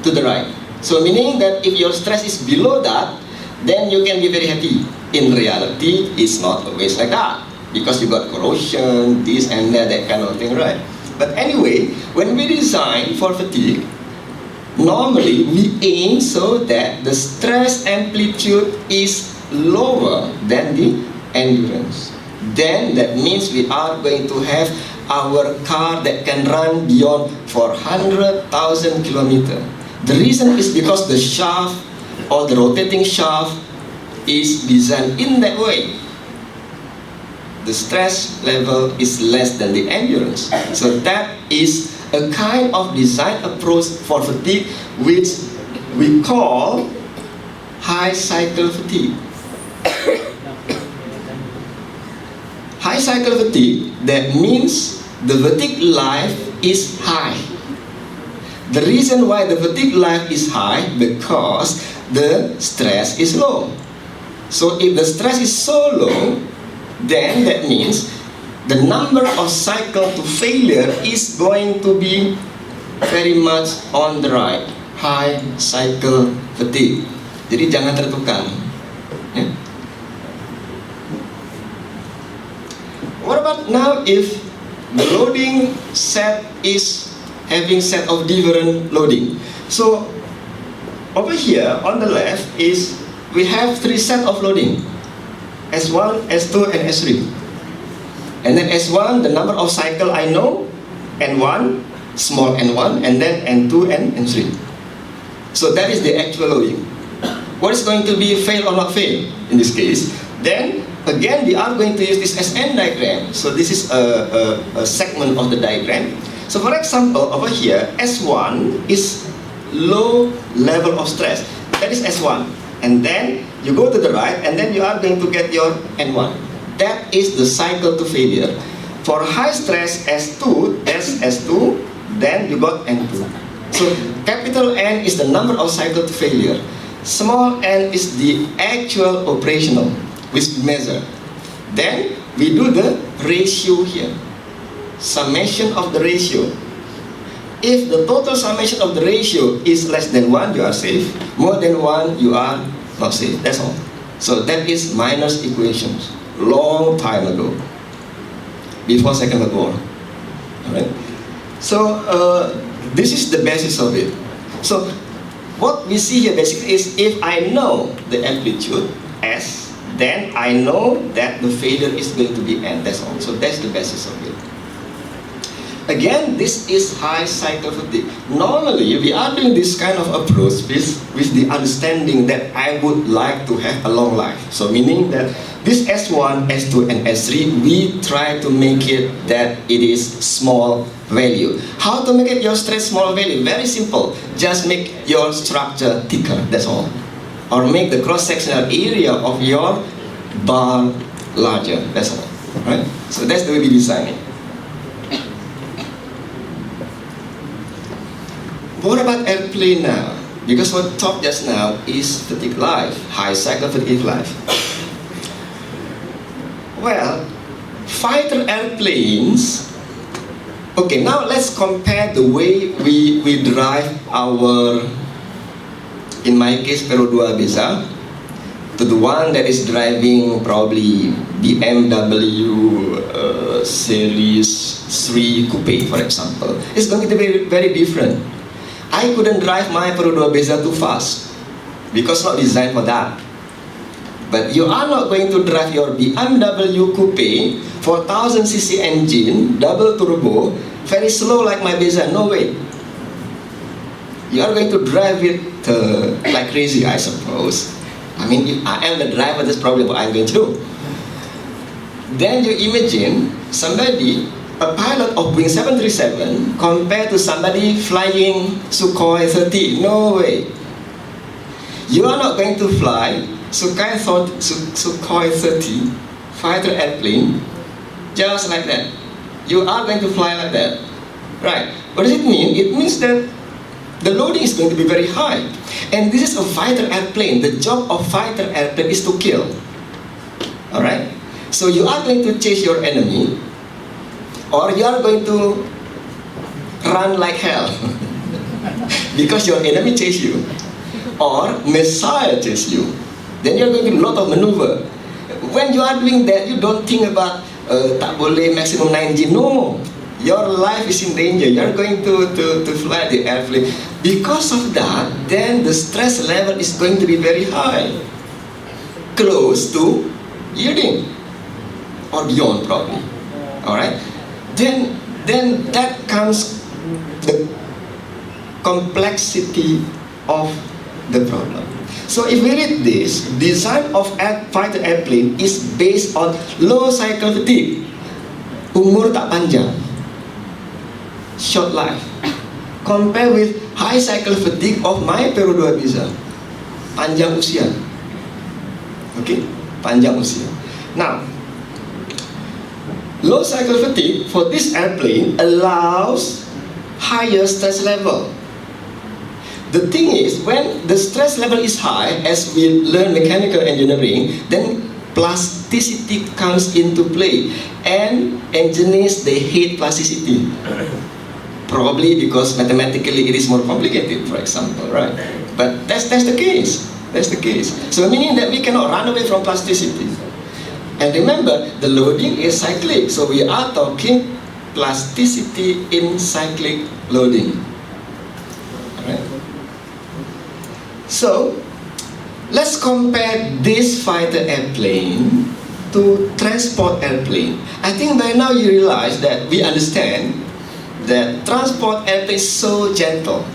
to the right. So meaning that if your stress is below that, then you can be very happy. In reality, it's not always like that because you got corrosion, this and that kind of thing, right? But anyway, when we design for fatigue, normally we aim so that the stress amplitude is lower than the endurance. Then that means we are going to have our car that can run beyond 400,000 kilometers. The reason is because the shaft or the rotating shaft is designed in that way. The stress level is less than the endurance. So that is a kind of design approach for fatigue which we call high cycle fatigue. High cycle fatigue, that means the fatigue life is high. The reason why the fatigue life is high because the stress is low. So if the stress is so low, then that means the number of cycle to failure is going to be very much on the right, high cycle fatigue. Jadi jangan tertukar. Ya. What about now if the loading set is having set of different loading? So over here on the left is we have 3 set of loading, S1, S2 and S3. And then S1, the number of cycle I know, N1, small n1, and then n2 and n3. So that is the actual loading. What is going to be fail or not fail in this case? Then again we are going to use this SN diagram. So this is a segment of the diagram. So for example over here S1 is low level of stress. That is S1. And then you go to the right and then you are going to get your N1. That is the cycle to failure. For high stress S2, that's S2, then you got N2. So capital N is the number of cycle to failure. Small n is the actual operational, which we measure. Then we do the ratio here. Summation of the ratio. If the total summation of the ratio is less than 1, you are safe. More than 1, you are not safe. That's all. So that is Miner's equations. Long time ago. Before Second World War. Alright? So this is the basis of it. So what we see here basically is if I know the amplitude S, then I know that the failure is going to be N. That's all. So that's the basis of it. Again, this is high cycle fatigue. Normally, we are doing this kind of approach with the understanding that I would like to have a long life. So meaning that this S1, S2, and S3, we try to make it that it is small value. How to make it your stress small value? Very simple. Just make your structure thicker, that's all. Or make the cross-sectional area of your bar larger, that's all. Right? So that's the way we design it. What about airplane now? Because what we talked just now is fatigue life, high cycle fatigue life. Well, fighter airplanes. Okay, now let's compare the way we drive our, in my case, Pero 2 Beza, to the one that is driving probably BMW Series 3 Coupe, for example. It's going to be very different. I couldn't drive my Pero 2 Beza too fast because not designed for that. But you are not going to drive your BMW Coupe 4000cc engine, double turbo, very slow like my Beza. No way. You are going to drive it like crazy, I suppose. I mean, if I am the driver, that's probably what I'm going to do. Then you imagine somebody, a pilot of Boeing 737 compared to somebody flying Sukhoi 30. No way. You are not going to fly Sukhoi 30 fighter airplane just like that. You are going to fly like that. Right. What does it mean? It means that the loading is going to be very high. And this is a fighter airplane. The job of fighter airplane is to kill. Alright? So you are going to chase your enemy, or you are going to run like hell because your enemy chase you, or missile chase you. Then you are going to do a lot of maneuver. When you are doing that, you don't think about tak boleh maximum 9G. No, your life is in danger. You are going to fly the airplane. Because of that, then the stress level is going to be very high, close to yielding, or beyond probably. All right. Then that comes the complexity of the problem. So if we read this, design of fighter airplane is based on low cycle fatigue, umur tak panjang, short life, compared with high cycle fatigue of my Pero 2 Beza, panjang usia. Okay, panjang usia. Now, low cycle fatigue for this airplane allows higher stress level. The thing is, when the stress level is high, as we learn mechanical engineering, then plasticity comes into play, and engineers, they hate plasticity. Probably because mathematically it is more complicated, for example, right? But that's the case. That's the case. So meaning that we cannot run away from plasticity. And remember, the loading is cyclic. So we are talking plasticity in cyclic loading. Alright? So let's compare this fighter airplane to transport airplane. I think by now you realize that we understand that transport airplane is so gentle,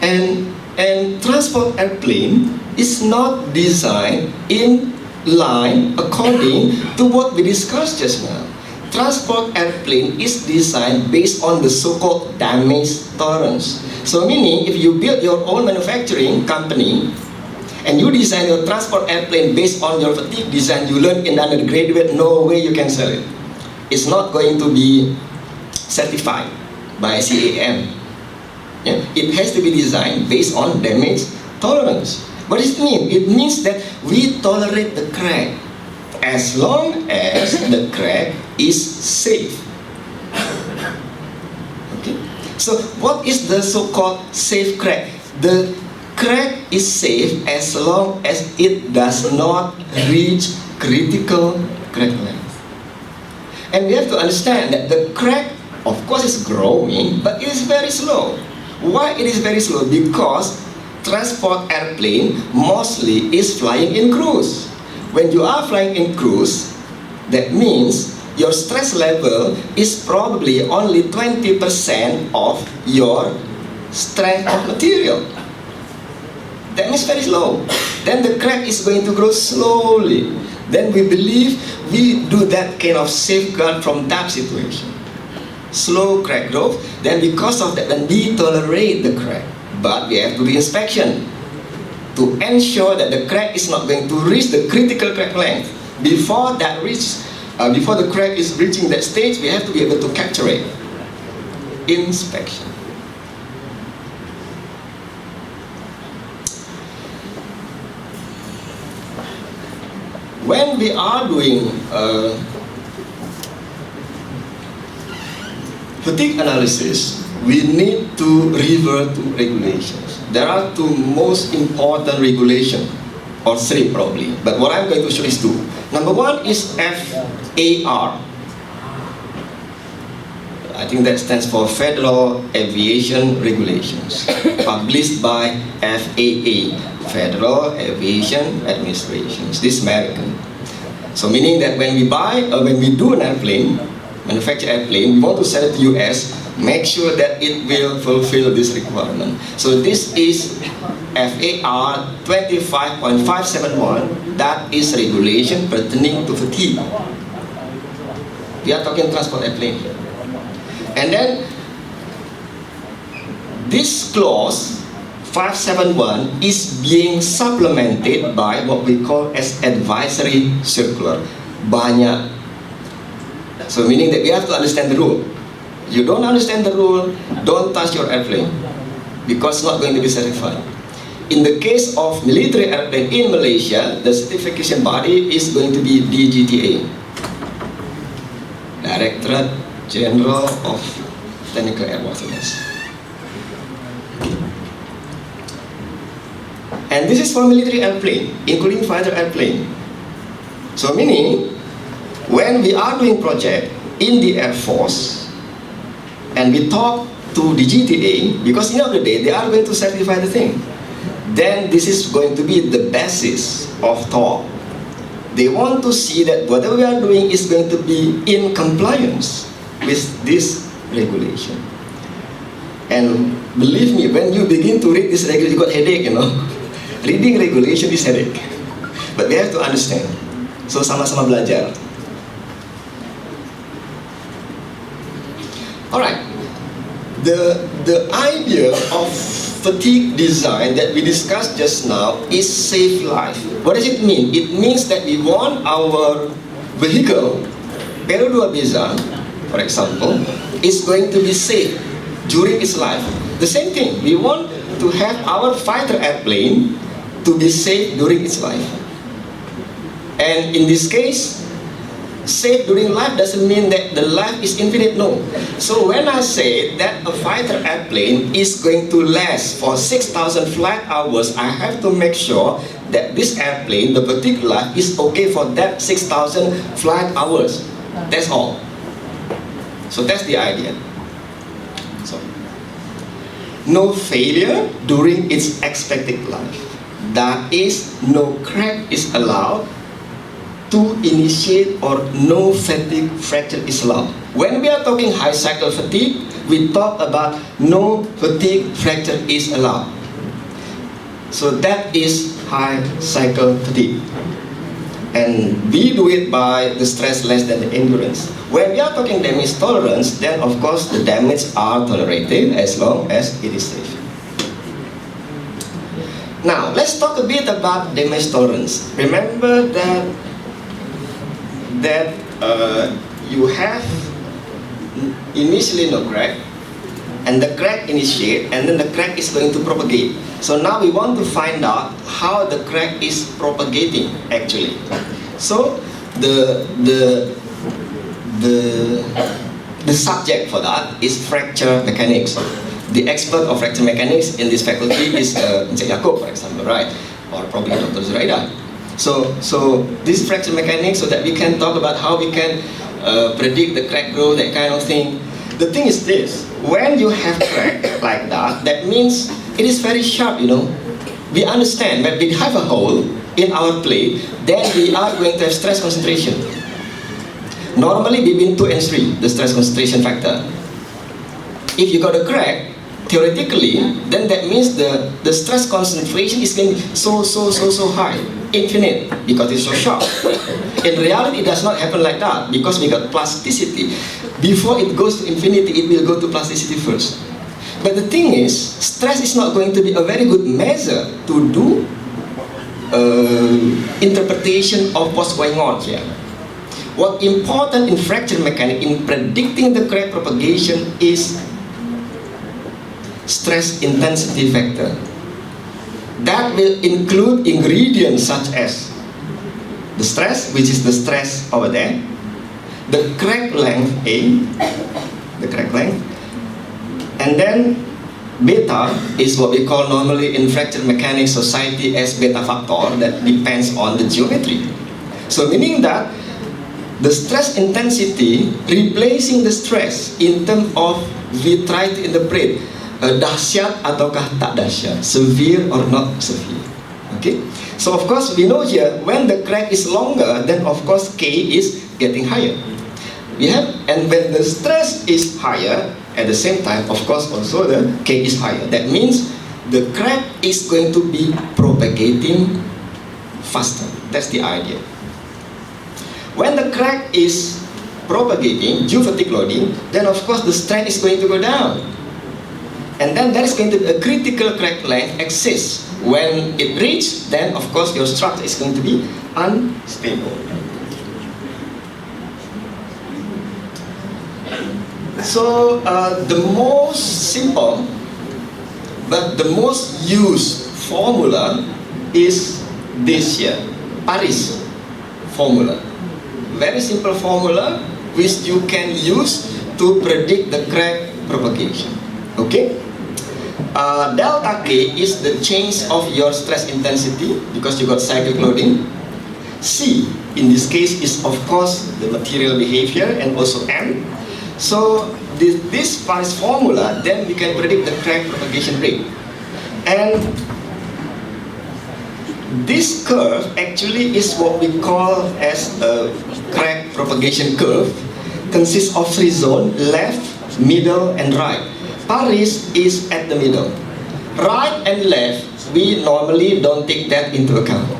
and transport airplane is not designed in line according to what we discussed just now. Transport airplane is designed based on the so-called damage tolerance. So meaning, if you build your own manufacturing company and you design your transport airplane based on your fatigue design you learned in undergraduate, no way you can sell it. It's not going to be certified by CAM. Yeah? It has to be designed based on damage tolerance. What does it mean? It means that we tolerate the crack as long as the crack is safe. Okay? So what is the so-called safe crack? The crack is safe as long as it does not reach critical crack length. And we have to understand that the crack, of course, is growing, but it is very slow. Why it is very slow? Because transport airplane mostly is flying in cruise. When you are flying in cruise, that means your stress level is probably only 20% of your strength of material. That means very slow. Then the crack is going to grow slowly. Then we believe we do that kind of safeguard from that situation. Slow crack growth. Then because of that, then we tolerate the crack. But we have to do inspection to ensure that the crack is not going to reach the critical crack length. Before the crack is reaching that stage, we have to be able to capture it. Inspection. When we are doing fatigue analysis, we need to revert to regulations. There are two most important regulations, or three probably, but what I'm going to show is two. Number one is FAR. I think that stands for Federal Aviation Regulations, published by FAA, Federal Aviation Administration. This is American. So meaning that when we do an airplane, manufacture airplane, we want to sell it to US, make sure that it will fulfill this requirement. So this is FAR 25.571, that is regulation pertaining to fatigue. We are talking transport airplane here. And then this clause 571 is being supplemented by what we call as advisory circular. Banyak. So meaning that we have to understand the rule. You don't understand the rule, don't touch your airplane, because it's not going to be certified. In the case of military airplane in Malaysia, the certification body is going to be DGTA, Directorate General of Technical Airworthiness. And this is for military airplane, including fighter airplane. So meaning, when we are doing project in the Air Force, and we talk to the GTA, because in the end of the day, they are going to certify the thing. Then this is going to be the basis of talk. They want to see that whatever we are doing is going to be in compliance with this regulation. And believe me, when you begin to read this regulation, you got headache, you know. Reading regulation is headache. But we have to understand. So sama-sama belajar. Alright. The idea of fatigue design that we discussed just now is save life. What does it mean? It means that we want our vehicle, Pero 2 Beza, for example, is going to be safe during its life. The same thing, we want to have our fighter airplane to be safe during its life. And in this case, safe during life doesn't mean that the life is infinite, no. So when I say that a fighter airplane is going to last for 6,000 flight hours, I have to make sure that this airplane, the fatigue life, is okay for that 6,000 flight hours. That's all. So that's the idea. So, no failure during its expected life. That is, no crack is allowed to initiate, or no fatigue fracture is allowed. When we are talking high cycle fatigue, we talk about no fatigue fracture is allowed. So that is high cycle fatigue. And we do it by the stress less than the endurance. When we are talking damage tolerance, then of course the damage are tolerated as long as it is safe. Now let's talk a bit about damage tolerance. Remember that you have initially no crack, and the crack initiate, and then the crack is going to propagate. So now we want to find out how the crack is propagating actually. So the subject for that is fracture mechanics. The expert of fracture mechanics in this faculty is Encik Yaakob, for example, right? Or probably Dr. Zuraida. So this is fracture mechanics, so that we can talk about how we can predict the crack growth, that kind of thing. The thing is this: when you have crack like that, that means it is very sharp, you know. We understand that we have a hole in our plate, then we are going to have stress concentration. Normally between 2 and 3, the stress concentration factor. If you got a crack, theoretically, then that means the stress concentration is going to be so high, infinite, because it's so sharp. In reality, it does not happen like that, because we got plasticity. Before it goes to infinity, it will go to plasticity first. But the thing is, stress is not going to be a very good measure to do interpretation of what's going on here. What's important in fracture mechanics, in predicting the crack propagation, is stress intensity factor. That will include ingredients such as the stress, which is the stress over there, the crack length A, the crack length, and then beta is what we call normally in fracture mechanics society as beta factor, that depends on the geometry. So meaning that the stress intensity replacing the stress in terms of we try to interpret dahsyat ataukah tak dahsyat, severe or not severe. Okay, so of course we know here when the crack is longer, then of course K is getting higher. We have, and when the stress is higher, at the same time, of course, also the K is higher. That means the crack is going to be propagating faster. That's the idea. When the crack is propagating due fatigue loading, then of course the strength is going to go down. And then there is going to be a critical crack length exists. When it reaches, then of course your structure is going to be unstable. So the most simple but the most used formula is this here, Paris formula. Very simple formula which you can use to predict the crack propagation. Okay? Delta K is the change of your stress intensity because you got cyclic loading. C in this case is of course the material behavior, and also M. So this Paris formula, then we can predict the crack propagation rate. And this curve actually is what we call as a crack propagation curve. Consists of 3 zones: left, middle, and right. Paris is at the middle. Right and left, we normally don't take that into account.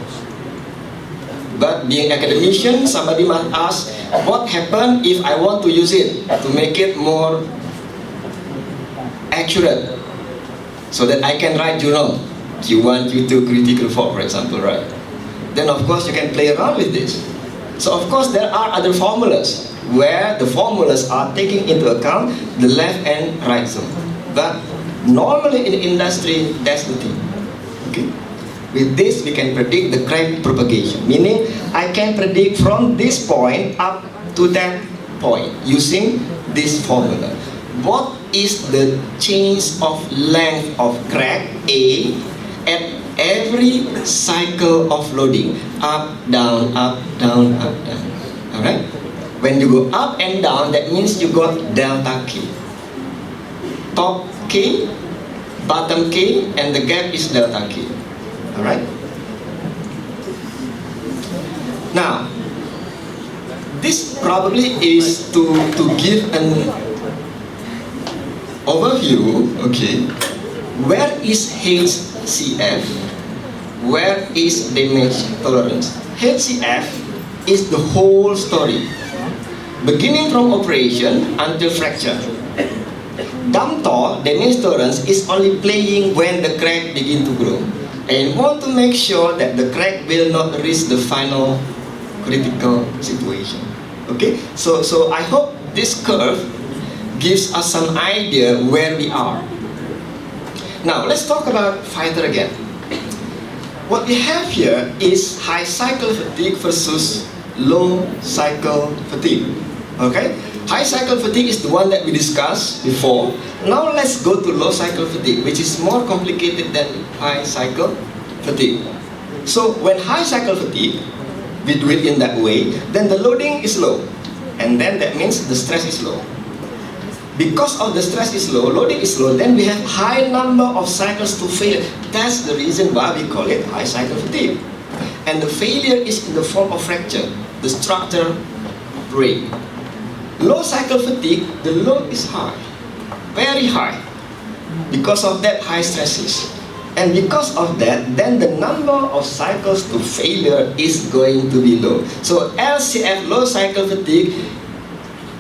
But being academician, somebody must ask, what happens if I want to use it to make it more accurate, so that I can write journal, Q1, Q2, critical 4, for example, right? Then of course you can play around with this. So of course there are other formulas, where the formulas are taking into account the left and right zone. But normally in the industry, that's the thing. Okay? With this, we can predict the crack propagation. Meaning, I can predict from this point up to that point using this formula. What is the change of length of crack A at every cycle of loading? Up, down, up, down, up, down. Alright? When you go up and down, that means you got delta K. Top K, bottom K, and the gap is delta K. Alright? Now, this probably is to give an overview, okay, where is HCF, where is damage tolerance. HCF is the whole story, beginning from operation until fracture. Damptor, damage tolerance, is only playing when the crack begin to grow. And want to make sure that the crack will not reach the final critical situation. Okay, so I hope this curve gives us some idea where we are. Now let's talk about fighter again. What we have here is high cycle fatigue versus low cycle fatigue. Okay, high cycle fatigue is the one that we discussed before. Now let's go to low cycle fatigue, which is more complicated than high cycle fatigue. So when high cycle fatigue, we do it in that way, then the loading is low, and then that means the stress is low. Because of the stress is low, loading is low, then we have high number of cycles to fail. That's the reason why we call it high cycle fatigue. And the failure is in the form of fracture, the structure break. Low cycle fatigue, the load is high, very high. Because of that, high stresses. And because of that, then the number of cycles to failure is going to be low. So LCF, low cycle fatigue,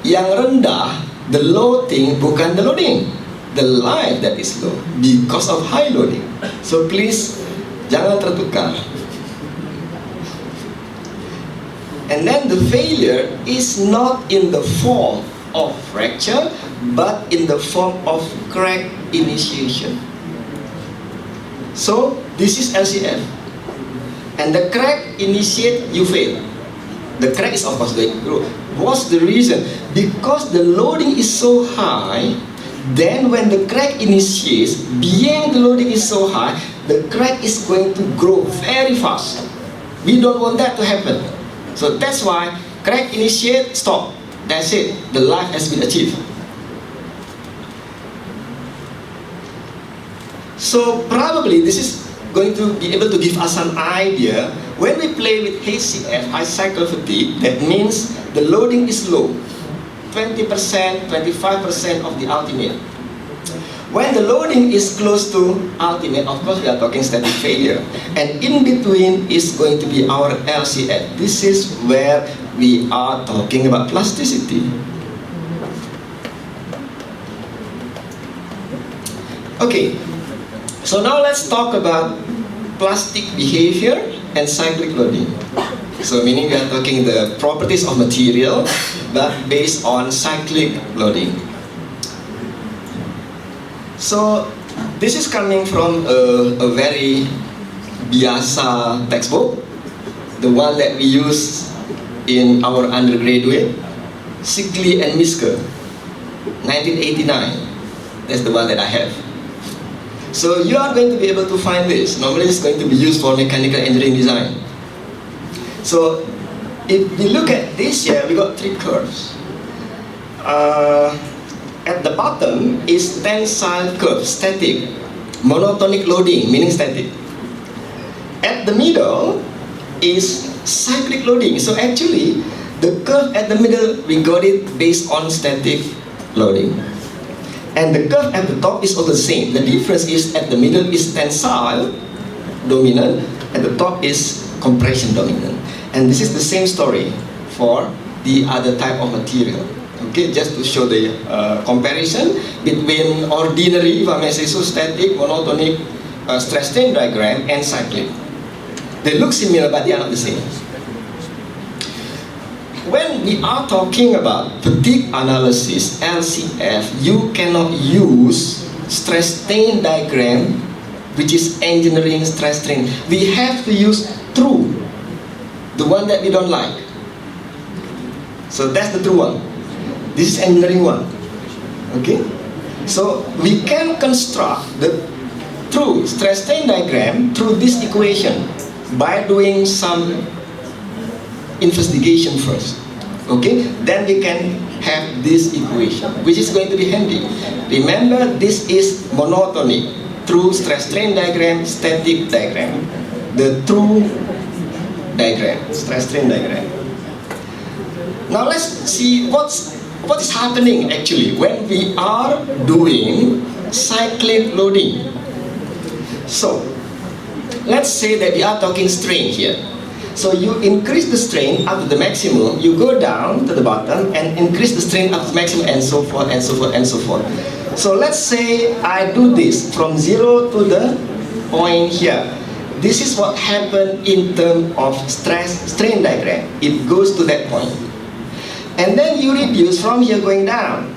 yang rendah, the low thing bukan the loading, the life that is low because of high loading. So please jangan tertukar. And then the failure is not in the form of fracture, but in the form of crack initiation. So this is LCF, and the crack initiate, you fail. The crack is of course going to grow. What's the reason? Because the loading is so high, then when the crack initiates, being the loading is so high, the crack is going to grow very fast. We don't want that to happen. So that's why crack initiate, stop. That's it. The life has been achieved. So probably this is going to be able to give us an idea. When we play with HCF, high cycle fatigue, that means the loading is low, 20%, 25% of the ultimate. When the loading is close to ultimate, of course we are talking static failure. And in between is going to be our LCF. This is where we are talking about plasticity. Okay. So now let's talk about plastic behavior and cyclic loading. So meaning we are talking the properties of material, but based on cyclic loading. So this is coming from a very biasa textbook, the one that we use in our undergraduate, Sigley and Miske, 1989. That's the one that I have. So you are going to be able to find this. Normally it's going to be used for mechanical engineering design. So if we look at this here, we got three curves. At the bottom is tensile curve, static. Monotonic loading, meaning static. At the middle is cyclic loading. So actually, the curve at the middle, we got it based on static loading. And the curve at the top is all the same. The difference is at the middle is tensile dominant, at the top is compression dominant. And this is the same story for the other type of material. Okay, just to show the comparison between ordinary, if I may say so, static, monotonic stress strain diagram and cyclic. They look similar, but they are not the same. When we are talking about fatigue analysis, LCF, you cannot use stress strain diagram which is engineering stress strain. We have to use true, the one that we don't like. So that's the true one. This is engineering one. Okay? So we can construct the true stress strain diagram through this equation by doing some investigation first. Okay? Then we can have this equation, which is going to be handy. Remember, this is monotonic, true stress strain diagram, static diagram. The true diagram, stress strain diagram. Now let's see what is happening actually when we are doing cyclic loading. So let's say that we are talking strain here. So you increase the strain up to the maximum, you go down to the bottom and increase the strain up to the maximum, and so forth and so forth and so forth. So let's say I do this from 0 to the point here. This is what happened in terms of stress strain diagram. It goes to that point. And then you reduce from here going down.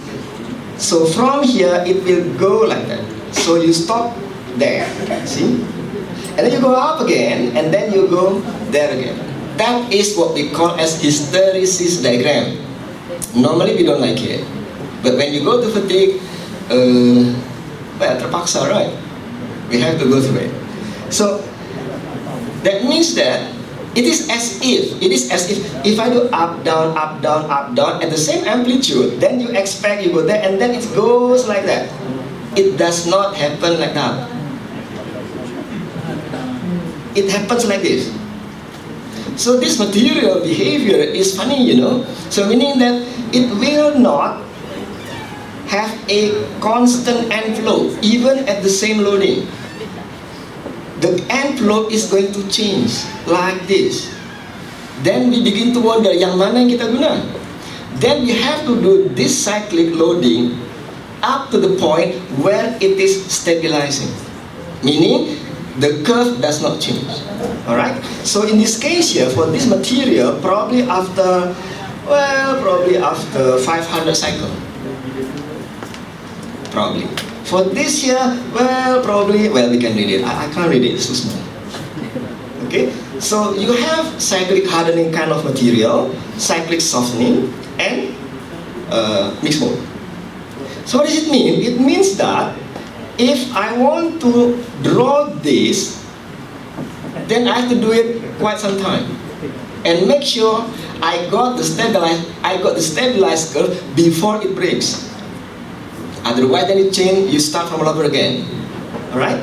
So from here it will go like that. So you stop there, see? And then you go up again, and then you go there again. That is what we call as hysteresis diagram. Normally we don't like it. But when you go to fatigue, well, terpaksa, right? We have to go through it. So that means that it is as if I do up, down, up, down, up, down at the same amplitude, then you expect you go there, and then it goes like that. It does not happen like that. It happens like this. So this material behavior is funny, you know. So meaning that it will not have a constant envelope even at the same loading. The envelope is going to change like this. Then we begin to wonder, yang mana yang kita guna? Then we have to do this cyclic loading up to the point where it is stabilizing, meaning the curve does not change. Alright? So in this case here, for this material, probably after 500 cycles. Probably. For this here, we can read it. I can't read it, it's too small. Okay? So you have cyclic hardening kind of material, cyclic softening, and mixed mode. So what does it mean? It means that if I want to draw this, then I have to do it quite some time and make sure I got the stabilized curve before it breaks. Otherwise, then it change. You start from all over again. All right?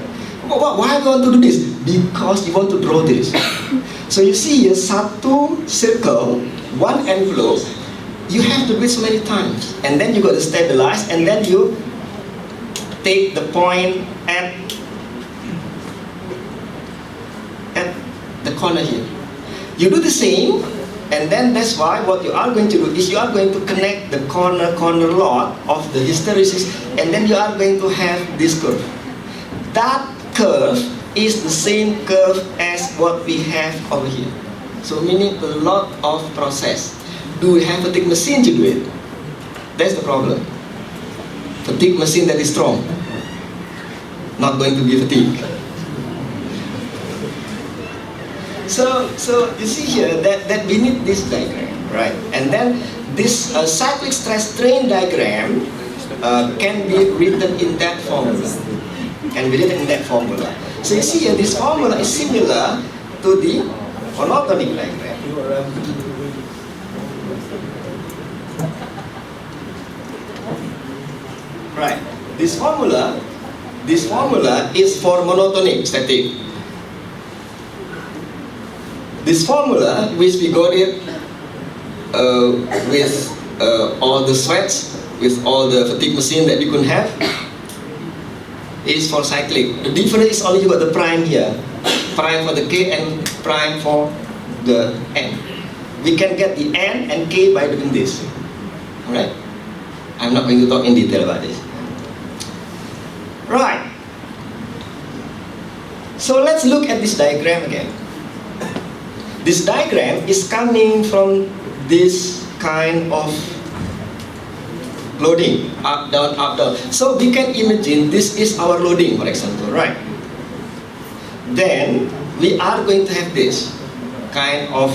Why do you want to do this? Because you want to draw this. So you see here, satu circle, one envelope. You have to do it so many times, and then you got to stabilize, and then you take the point at the corner here. You do the same, and then that's why what you are going to do is you are going to connect the corner lot of the hysteresis, and then you are going to have this curve. That curve is the same curve as what we have over here. So meaning a lot of process. Do we have a fatigue machine to do it? That's the problem. Fatigue machine that is strong, not going to be fatigued. So you see here that we need this diagram, right? And then this cyclic stress strain diagram can be written in that formula. So you see here, this formula is similar to the monotonic diagram. Right. This formula is for monotonic static. This formula, which we got it with all the sweats, with all the fatigue machine that you could have, is for cyclic. The difference is only you got the prime here, prime for the K and prime for the N. We can get the N and K by doing this. Alright? I'm not going to talk in detail about this. Right. So let's look at this diagram again. This diagram is coming from this kind of loading, up, down, up, down. So we can imagine this is our loading, for example, right? then we are going to have this kind of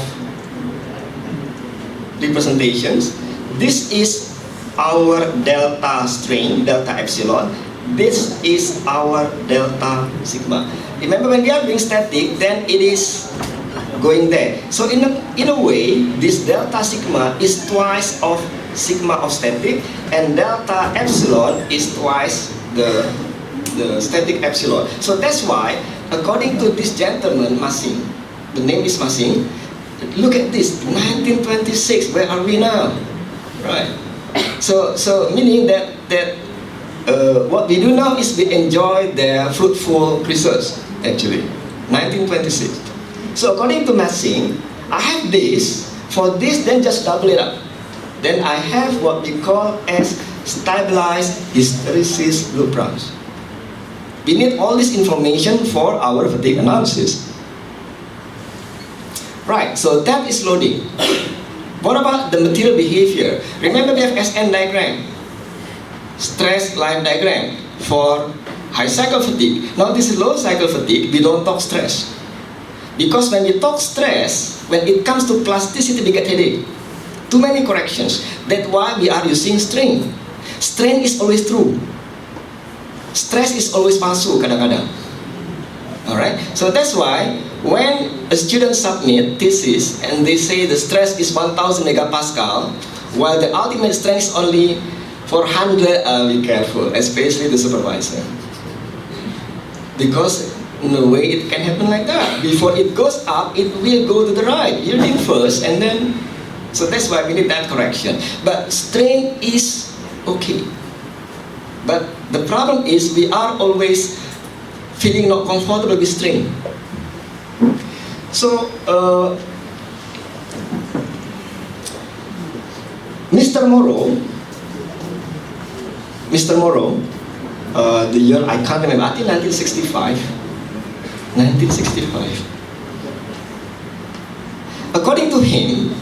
representations. This is our delta strain, delta epsilon. This is our delta sigma. Remember, when we are doing static, then it is going there. So in a way, this delta sigma is twice of sigma of static, and delta epsilon is twice the static epsilon. So that's why, according to this gentleman, Masing, the name is Masing, look at this, 1926, where are we now? Right. So meaning that what we do now is we enjoy their fruitful research, actually. 1926. So according to Masing, I have this, for this then just double it up. Then I have what we call as stabilized hysteresis loop branch. We need all this information for our fatigue analysis. Right, so that is loading. What about the material behavior? Remember, we have SN diagram, stress life diagram for high cycle fatigue. Now this is low cycle fatigue, we don't talk stress. Because when we talk stress, when it comes to plasticity, we get headache. Too many corrections. That's why we are using strain. Strain is always true. Stress is always palsu kadang-kadang. Alright, so that's why when a student submit thesis and they say the stress is 1000 megapascal, while the ultimate strength is only 400, be careful, especially the supervisor. Because no way it can happen like that. Before it goes up, it will go to the right. You think first, and then, so that's why we need that correction. But strain is okay. But the problem is we are always feeling not comfortable with strain. So, Mr. Morrow, the year I can't remember, I think 1965. According to him,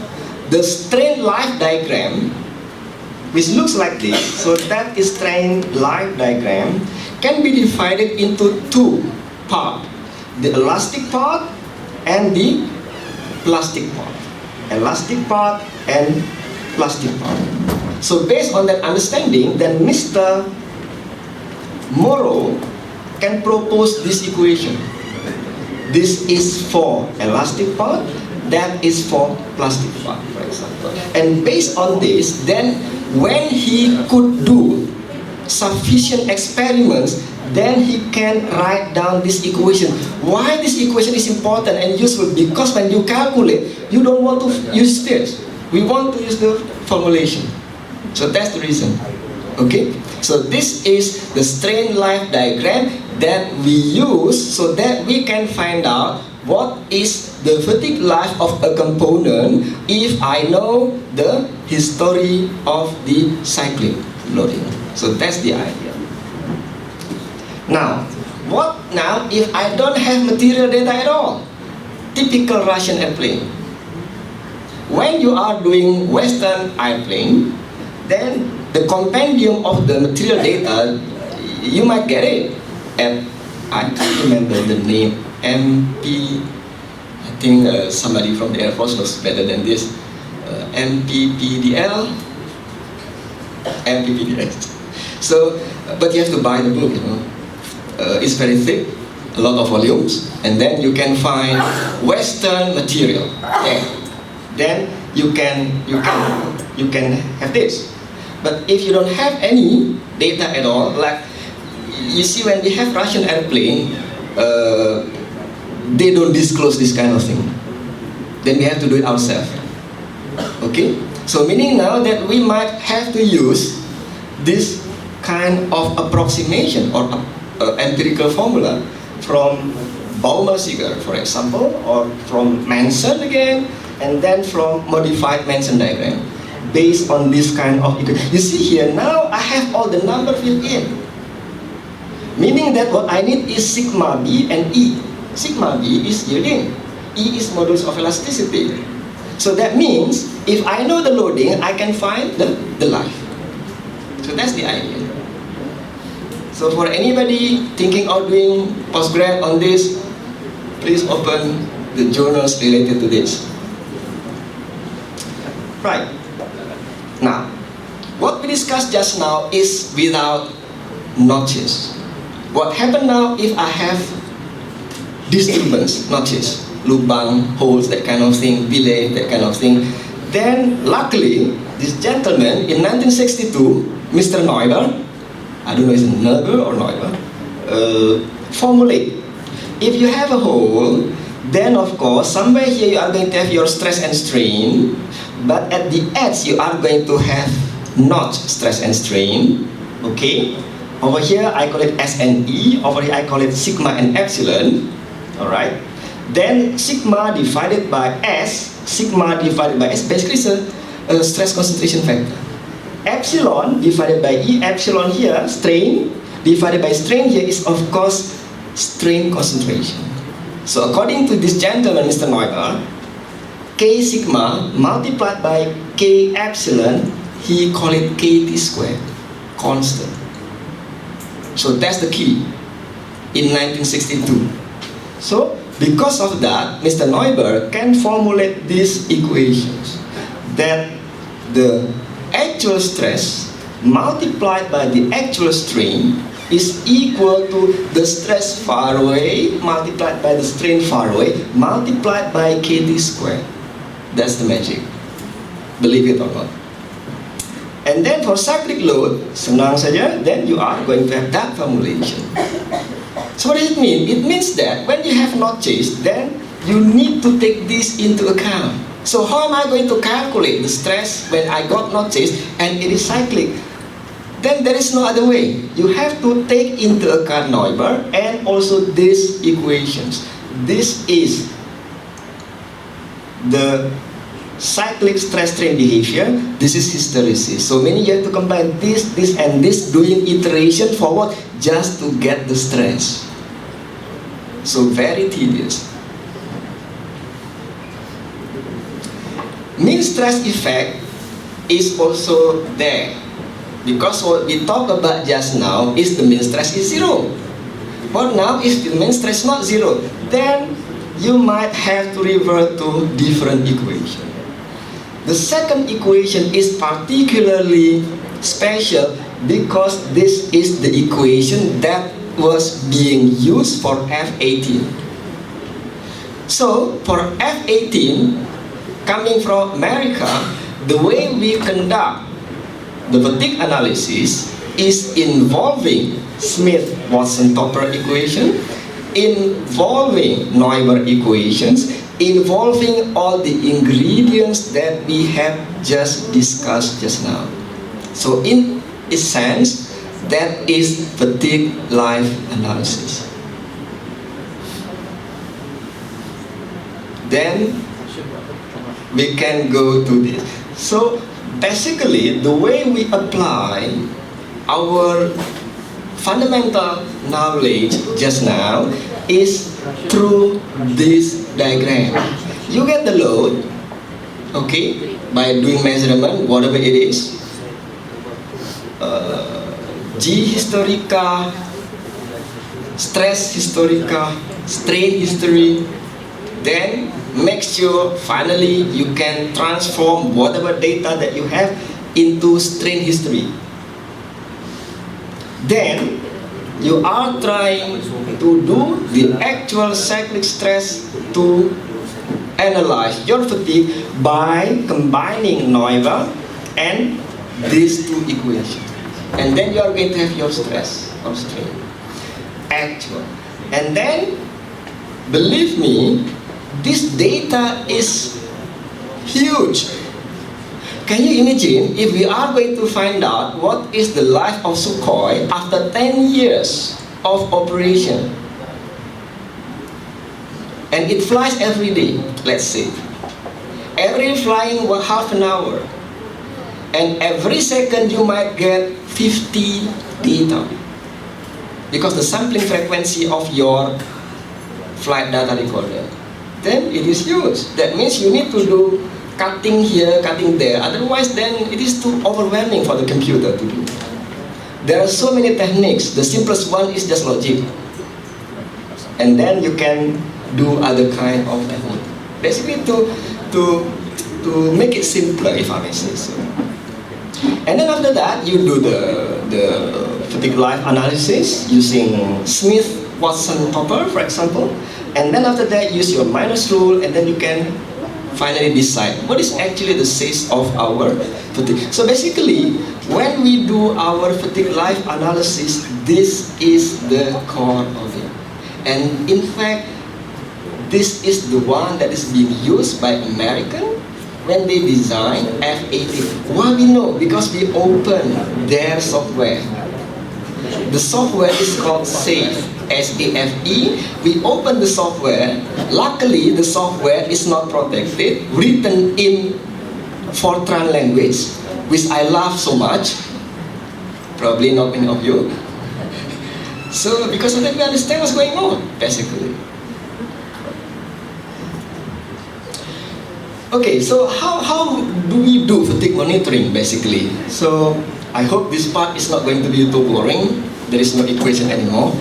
the strain life diagram, which looks like this, so that is strain life diagram, can be divided into two parts, the elastic part and the plastic part. Elastic part and plastic part. So based on that understanding, then Mr. Morrow can propose this equation. This is for elastic part, that is for plastic part, for example. And based on this, then when he could do sufficient experiments, then he can write down this equation. Why this equation is important and useful? Because when you calculate, you don't want to use this. We want to use the formulation. So that's the reason. Okay? So this is the strain life diagram that we use so that we can find out what is the fatigue life of a component if I know the history of the cyclic loading. So that's the idea. Now, what now if I don't have material data at all? Typical Russian airplane. When you are doing Western airplane, then the compendium of the material data, you might get it at, I can't remember the name, MP, I think somebody from the Air Force was better than this, MPPDL. So, but you have to buy the book, you know. It's very thick, a lot of volumes, and then you can find Western material. Okay. Then you can have this. But if you don't have any data at all, like you see when we have Russian airplane, they don't disclose this kind of thing. Then we have to do it ourselves. Okay? So meaning now that we might have to use this kind of approximation or empirical formula from Baumer-Seeger, for example, or from Manson again, and then from modified Manson diagram, based on this kind of equation. You see here, now I have all the number filled in. Meaning that what I need is sigma B and E. Sigma B is yielding. E is modulus of elasticity. So that means, if I know the loading, I can find the life. So that's the idea. So for anybody thinking of doing postgrad on this, Please open the journals related to this. Right. Now, what we discussed just now is without notches. What happens now if I have disturbance, notches, lubang, holes, that kind of thing, delay, that kind of thing? Then, luckily, this gentleman in 1962, Mr. Neuber, I don't know if it's Neuber or Neuber, formulate. If you have a hole, then of course, somewhere here you are going to have your stress and strain, but at the edge you are going to have not stress and strain, okay? Over here I call it S and E, over here I call it sigma and epsilon, alright? Then sigma divided by S, sigma divided by S basically is a stress concentration factor. Epsilon divided by E, epsilon here, strain, divided by strain here is of course strain concentration. So according to this gentleman, Mr. Neuber, K sigma multiplied by K epsilon, he called it KT squared, constant. So that's the key in 1962. So because of that, Mr. Neuber can formulate these equations that the actual stress multiplied by the actual strain is equal to the stress far away multiplied by the strain far away multiplied by KT squared. That's the magic. Believe it or not. And then for cyclic load, senang saja, then you are going to have that formulation. So what does it mean? It means that when you have notches, then you need to take this into account. So how am I going to calculate the stress when I got notches and it is cyclic? Then there is no other way. You have to take into account Neuber and also these equations. This is the cyclic stress strain behavior. This is hysteresis. So meaning you have to combine this, and this, doing iteration forward just to get the stress. So very tedious. Mean stress effect is also there, because what we talked about just now is the mean stress is zero. But now if the mean stress not zero, then you might have to revert to different equation. The second equation is particularly special because this is the equation that was being used for F18. So for F18, coming from America, the way we conduct the fatigue analysis is involving Smith-Watson-Topper equation, involving Neuber equations, involving all the ingredients that we have just discussed just now. So in a sense, that is fatigue life analysis. Then we can go to this. So basically, the way we apply our fundamental knowledge just now is through this diagram. You get the load, okay, by doing measurement, whatever it is. G historica, stress historica, strain history. Then make sure finally you can transform whatever data that you have into strain history. Then you are trying to do the actual cyclic stress to analyze your fatigue by combining Neuber and these two equations. And then you are going to have your stress or strain, actual. And then, believe me, this data is huge. Can you imagine if we are going to find out what is the life of Sukhoi after 10 years of operation? And it flies every day, let's say. Every flying half an hour. And every second you might get 50 data. Because the sampling frequency of your flight data recorder. Then it is huge. That means you need to do cutting here, cutting there. Otherwise, then it is too overwhelming for the computer to do. There are so many techniques. The simplest one is just logic. And then you can do other kind of technique. Basically to make it simpler, if I may say so. And then after that, you do the fatigue life analysis using Smith, Watson, Topper, for example. And then after that, use your minus rule, and then you can finally decide what is actually the size of our fatigue. So basically, when we do our fatigue life analysis, this is the core of it. And in fact, this is the one that is being used by American when they design F-18. Why we know? Because we open their software. The software is called SAFE, S-A-F-E. We open the software. Luckily, the software is not protected, written in Fortran language, which I love so much. Probably not many of you. So because of that, we understand what's going on, basically. Okay, so how do we do fatigue monitoring, basically? So I hope this part is not going to be too boring. There is no equation anymore.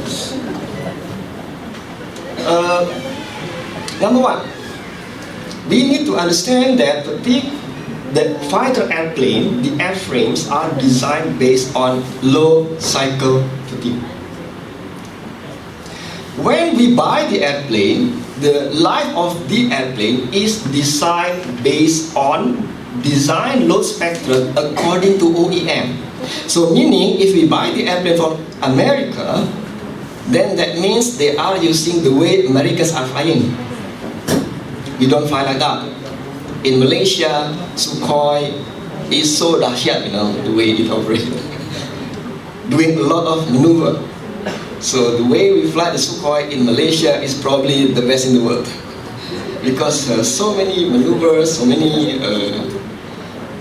Number one, we need to understand that fatigue, the fighter airplane, the airframes are designed based on low cycle fatigue. When we buy the airplane, the life of the airplane is designed based on design load spectrum according to OEM. So meaning, if we buy the airplane from America, then that means they are using the way Americans are flying. We don't fly like that. In Malaysia, Sukhoi is so dahsyat, the way it operates. Doing a lot of maneuver. So the way we fly the Sukhoi in Malaysia is probably the best in the world, because so many maneuvers, so many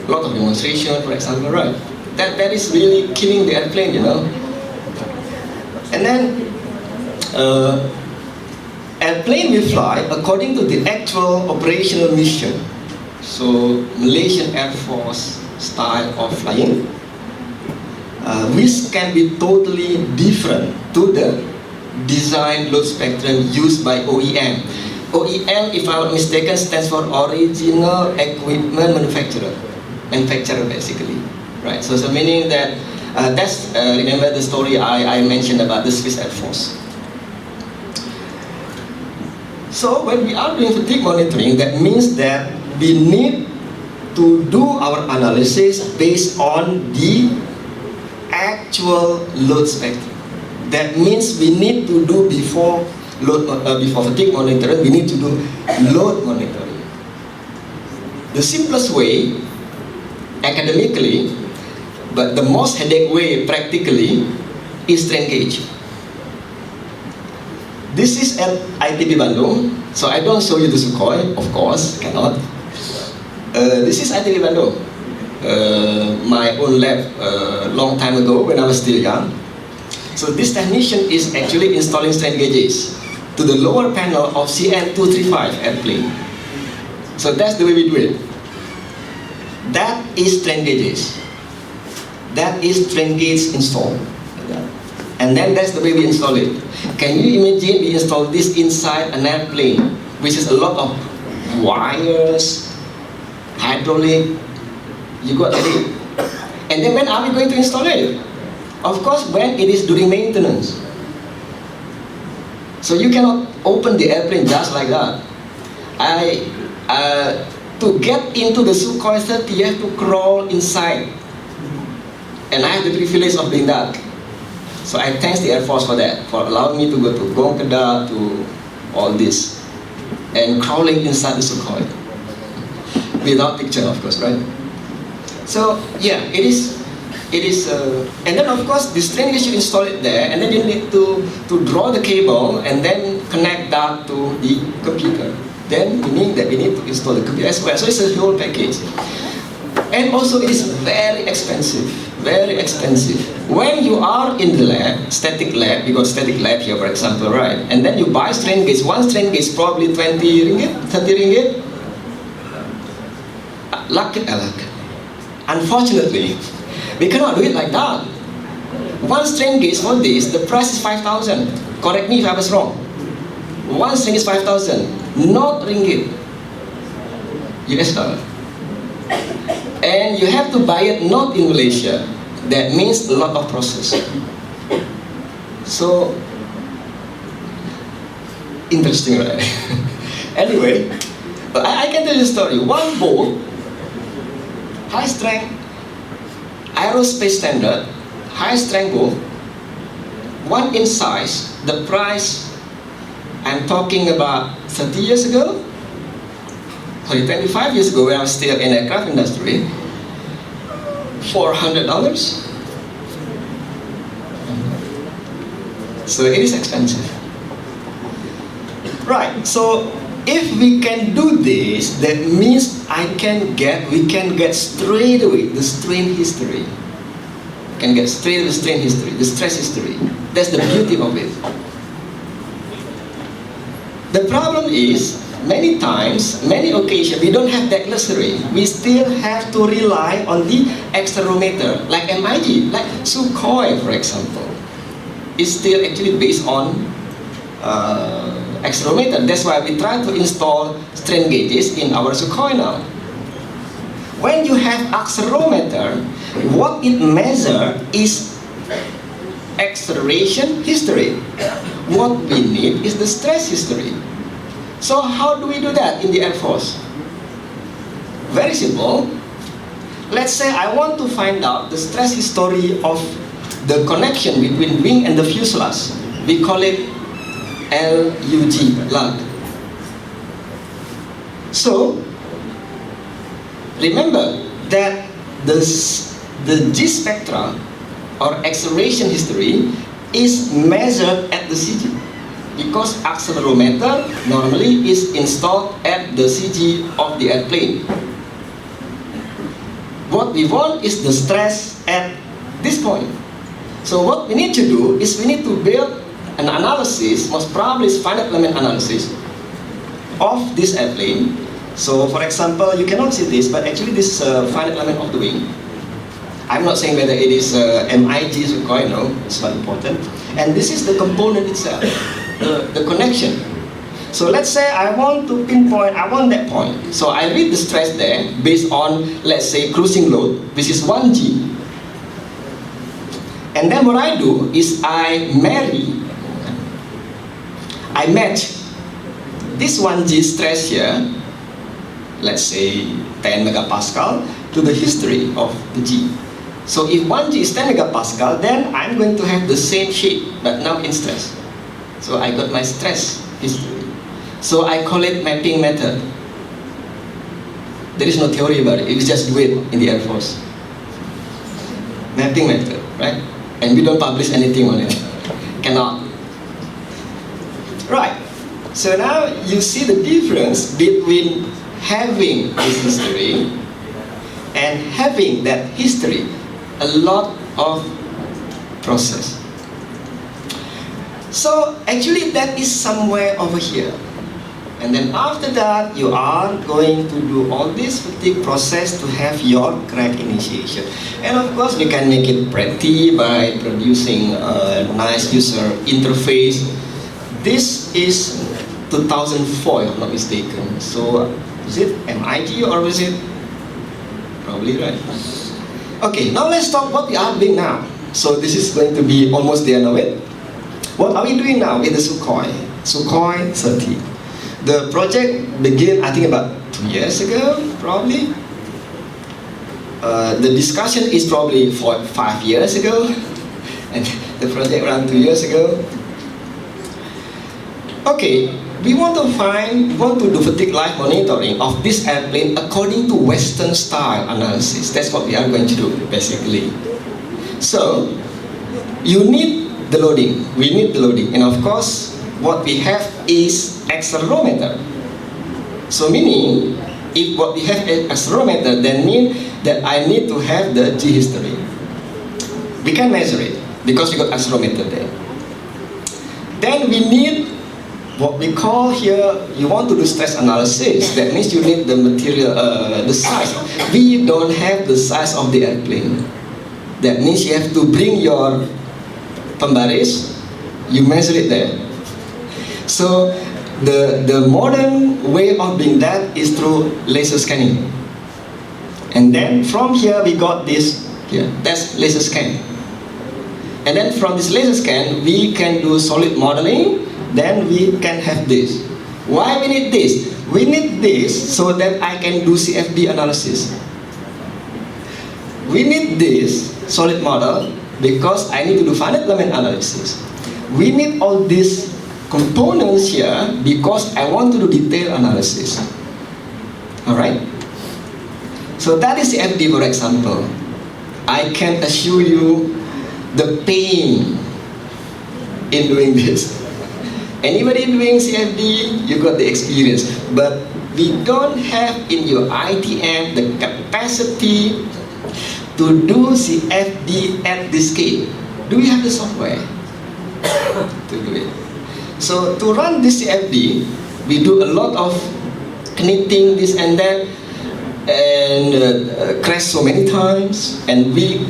lot of demonstration, for example, right? That is really killing the airplane, And then airplane will fly according to the actual operational mission. So Malaysian Air Force style of flying, which can be totally different to the design load spectrum used by OEM. OEM, if I'm not mistaken, stands for Original Equipment Manufacturer. Manufacturer, basically. Right, so meaning that, remember the story I mentioned about the Swiss Air Force. So when we are doing fatigue monitoring, that means that we need to do our analysis based on the actual load spectrum. That means we need to do before fatigue monitoring, we need to do load monitoring. The simplest way, academically, but the most headache way practically, is strain gauge. This is at ITB Bandung, so I don't show you the Sukhoi, of course, cannot. This is ITB Bandung. My own lab long time ago when I was still young. So this technician is actually installing strain gauges to the lower panel of CN235 airplane. So that's the way we do it. That is strain gauges. That is strain gauge installed. And then that's the way we install it. Can you imagine we install this inside an airplane, which is a lot of wires, hydraulic, you got it. And then when are we going to install it? Of course, when it is during maintenance. So you cannot open the airplane just like that. To get into the Sukhoi 30, you have to crawl inside. And I have the privilege of doing that. So I thank the Air Force for that, for allowing me to go to Gongkeda, to all this. And crawling inside the Sukhoi. Without picture, of course, right? So yeah, it is, and then of course the strain gauge, you install it there, and then you need to draw the cable and then connect that to the computer. Then meaning that we need to install the computer as well. So it's a whole package. And also it is very expensive, very expensive. When you are in the lab, static lab, you got static lab here for example, right? And then you buy strain gauge, one strain gauge probably 20 ringgit, 30 ringgit. Luck. Unfortunately, we cannot do it like that. One strain gauge for this, the price is 5,000. Correct me if I was wrong. 1 string is 5,000, not ringgit, US dollar. And you have to buy it not in Malaysia. That means a lot of process. So, interesting, right? Anyway, I can tell you a story. One bolt, high strength, aerospace standard, high strength bolt, 1 inch size, the price, I'm talking about 30 years ago, sorry, 25 years ago, when I was still in the aircraft industry, $400. So it is expensive. Right, so if we can do this, that means we can get straight away the strain history. Can get straight away the strain history, the stress history. That's the beauty of it. The problem is, many times, many occasions, we don't have that luxury. We still have to rely on the accelerometer, like MIG, like Sukhoi, for example. It's still actually based on accelerometer. That's why we try to install strain gauges in our Sukhoi now. When you have accelerometer, what it measures is acceleration history. What we need is the stress history. So how do we do that in the Air Force? Very simple. Let's say I want to find out the stress history of the connection between wing and the fuselage. We call it LUG, lug. So, remember that the G spectra or acceleration history is measured at the CG, because accelerometer normally is installed at the CG of the airplane. What we want is the stress at this point. So what we need to do is we need to build an analysis, most probably is finite element analysis of this airplane. So for example, you cannot see this, but actually this is a finite element of the wing. I'm not saying whether it is MIG, Sukhoi, no, it's not important. And this is the component itself, the connection. So let's say I want to pinpoint, I want that point. So I read the stress there based on, let's say, cruising load, which is 1G. And then what I do is I match this 1G stress here, let's say 10 megapascal, to the history of the G. So if 1G is 10 megapascal, then I'm going to have the same shape, but now in stress. So I got my stress history. So I call it mapping method. There is no theory about it, you just do it in the Air Force. Mapping method, right? And we don't publish anything on it. Cannot. Right. So now you see the difference between having this history and having that history. A lot of process. So actually that is somewhere over here. And then after that, you are going to do all this fatigue process to have your crack initiation. And of course, we can make it pretty by producing a nice user interface. This is 2004, if I'm not mistaken. So, is it MIT or is it? Probably right. Okay, now let's talk what we are doing now. So this is going to be almost the end of it. What are we doing now with the Sukhoi 30? The project began, I think, about 2 years ago, probably. The discussion is probably 5 years ago, and the project around 2 years ago. Okay, we want to do fatigue life monitoring of this airplane according to Western style analysis. That's what we are going to do, basically. So, you need the loading. We need the loading, and of course, what we have is accelerometer. So meaning, if what we have is accelerometer, then mean that I need to have the G history. We can measure it because we got accelerometer there. Then we need what we call here, you want to do stress analysis. That means you need the material, the size. We don't have the size of the airplane. That means you have to bring your pembaris, you measure it there. So The modern way of doing that is through laser scanning. And then from here we got this here, that's laser scan. And then from this laser scan we can do solid modeling, then we can have this. Why we need this? We need this so that I can do CFD analysis. We need this solid model because I need to do finite element analysis. We need all these components here because I want to do detailed analysis. Alright? So that is CFD, for example. I can assure you the pain in doing this. Anybody doing CFD, you got the experience. But we don't have in your ITM the capacity to do CFD at this scale. Do we have the software to do it? So to run this CFD, we do a lot of knitting this and that, and crash so many times, and we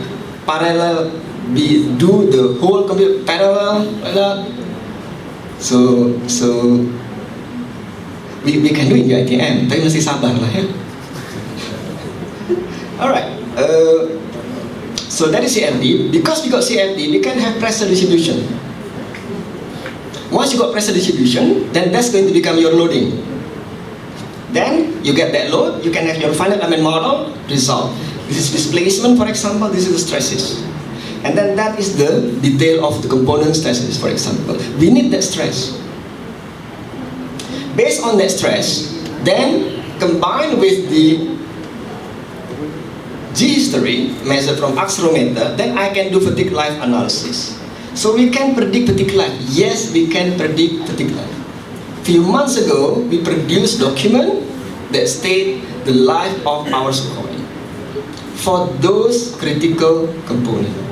do the whole computer parallel like that. So we can do it in UiTM, tapi masih sabar lah ya. Alright, so that is CFD. Because we got CFD, we can have pressure distribution. Once you got pressure distribution, then that's going to become your loading. Then you get that load, you can have your finite element model result. This is displacement, for example, this is the stresses. And then that is the detail of the component stresses, for example. We need that stress. Based on that stress, then combined with the G-history measured from accelerometer, then I can do fatigue life analysis. So we can predict fatigue life. Yes, we can predict fatigue life. Few months ago, we produced document that state the life of our Sukhoi for those critical components.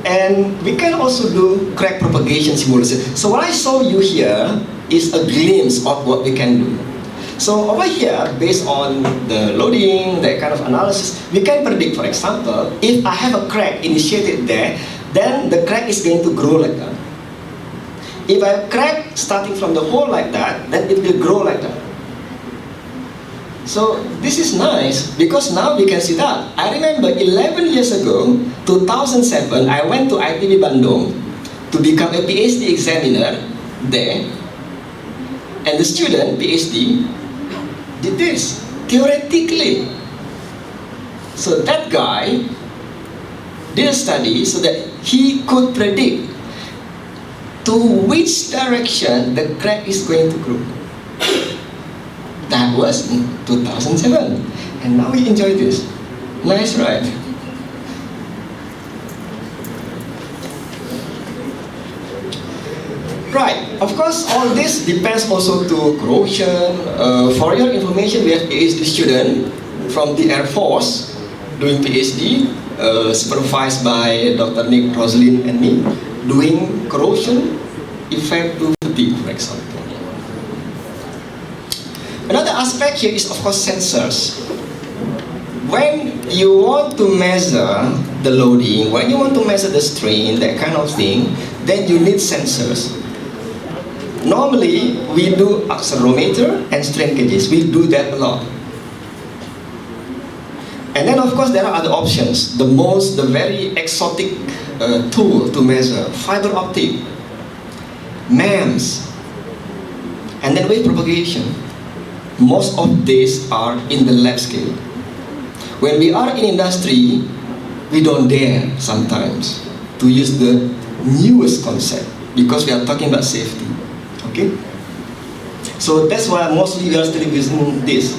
And we can also do crack propagation simulation. So what I show you here is a glimpse of what we can do. So over here, based on the loading, that kind of analysis, we can predict, for example, if I have a crack initiated there, then the crack is going to grow like that. If I have crack starting from the hole like that, then it will grow like that. So this is nice because now we can see that. I remember 11 years ago, 2007, I went to ITB Bandung to become a PhD examiner there. And the student, PhD, did this, theoretically. So that guy did a study so that he could predict to which direction the crack is going to grow. That was in 2007. And now we enjoy this. Nice, right? Right, of course, all this depends also to corrosion. For your information, we have PhD student from the Air Force doing PhD, supervised by Dr. Nick, Rosalind, and me, doing corrosion effect to fatigue, for example. Another aspect here is, of course, sensors. When you want to measure the loading, when you want to measure the strain, that kind of thing, then you need sensors. Normally, we do accelerometer and strain gauges. We do that a lot. And then, of course, there are other options. The very exotic tool to measure, fiber optic, MEMS, and then wave propagation. Most of these are in the lab scale. When we are in industry, we don't dare sometimes to use the newest concept because we are talking about safety. Okay? So that's why mostly we are still using this.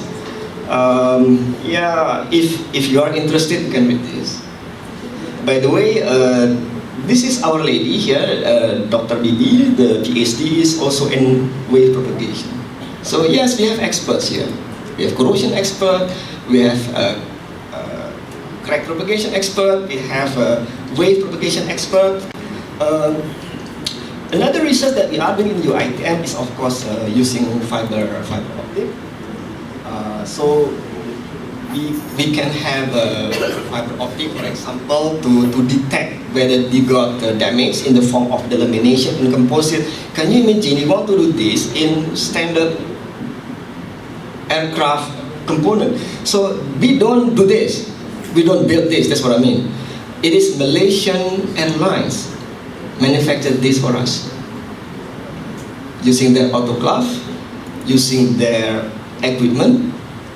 Yeah, if you are interested, you can read this. By the way, this is our lady here, Dr. Bibi, the PhD is also in wave propagation. So yes, we have experts here. We have corrosion expert, we have crack propagation expert, we have a wave propagation expert. Another research that we are doing in UiTM is, of course, using fiber optic. So we can have a fiber optic, for example, to detect whether they got damage in the form of the lamination in composite. Can you imagine you want to do this in standard aircraft component? So we don't do this. We don't build this. That's what I mean. It is Malaysian Airlines manufactured this for us, using their autoclave, using their equipment.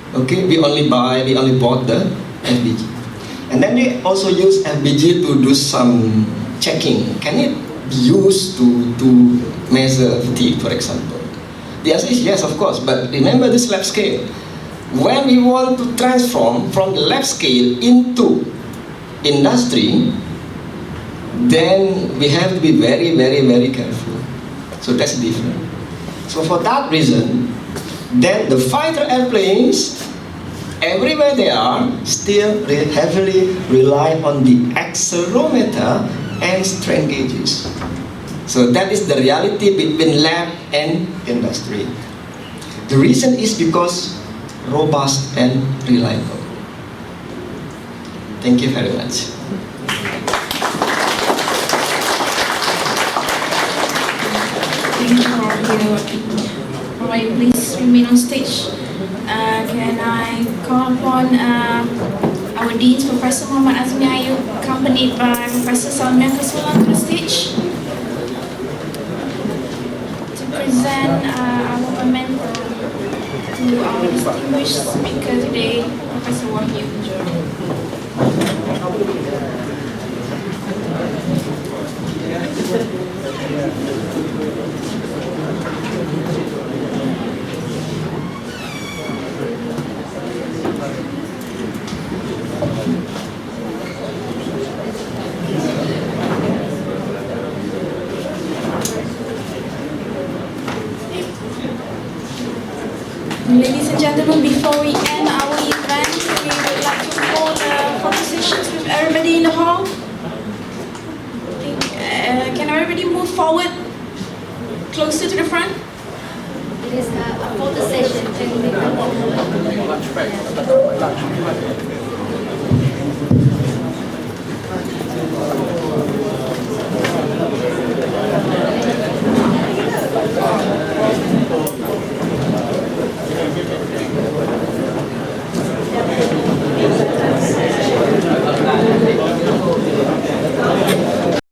Okay, we only bought the FBG, and then they also use FBG to do some checking. Can it be used to measure fatigue, for example? The answer is yes, of course. But remember this lab scale. When we want to transform from the lab scale into industry, then we have to be very, very, very careful. So that's different. So for that reason, then the fighter airplanes, everywhere they are, still heavily rely on the accelerometer and strain gauges. So that is the reality between lab and industry. The reason is because robust and reliable. Thank you very much. Thank you for your please remain on stage. Can I call upon our Dean, Professor Muhammad Azmi Ayu, accompanied by Professor Salmian Kasulan to the stage to present our memento to our distinguished speaker today, Professor Wahyu Kuntjoro. Ladies and gentlemen, before we end our event, we would like to hold photo sessions with everybody in the hall. Can everybody move forward, closer to the front? It is a photo session. Yes.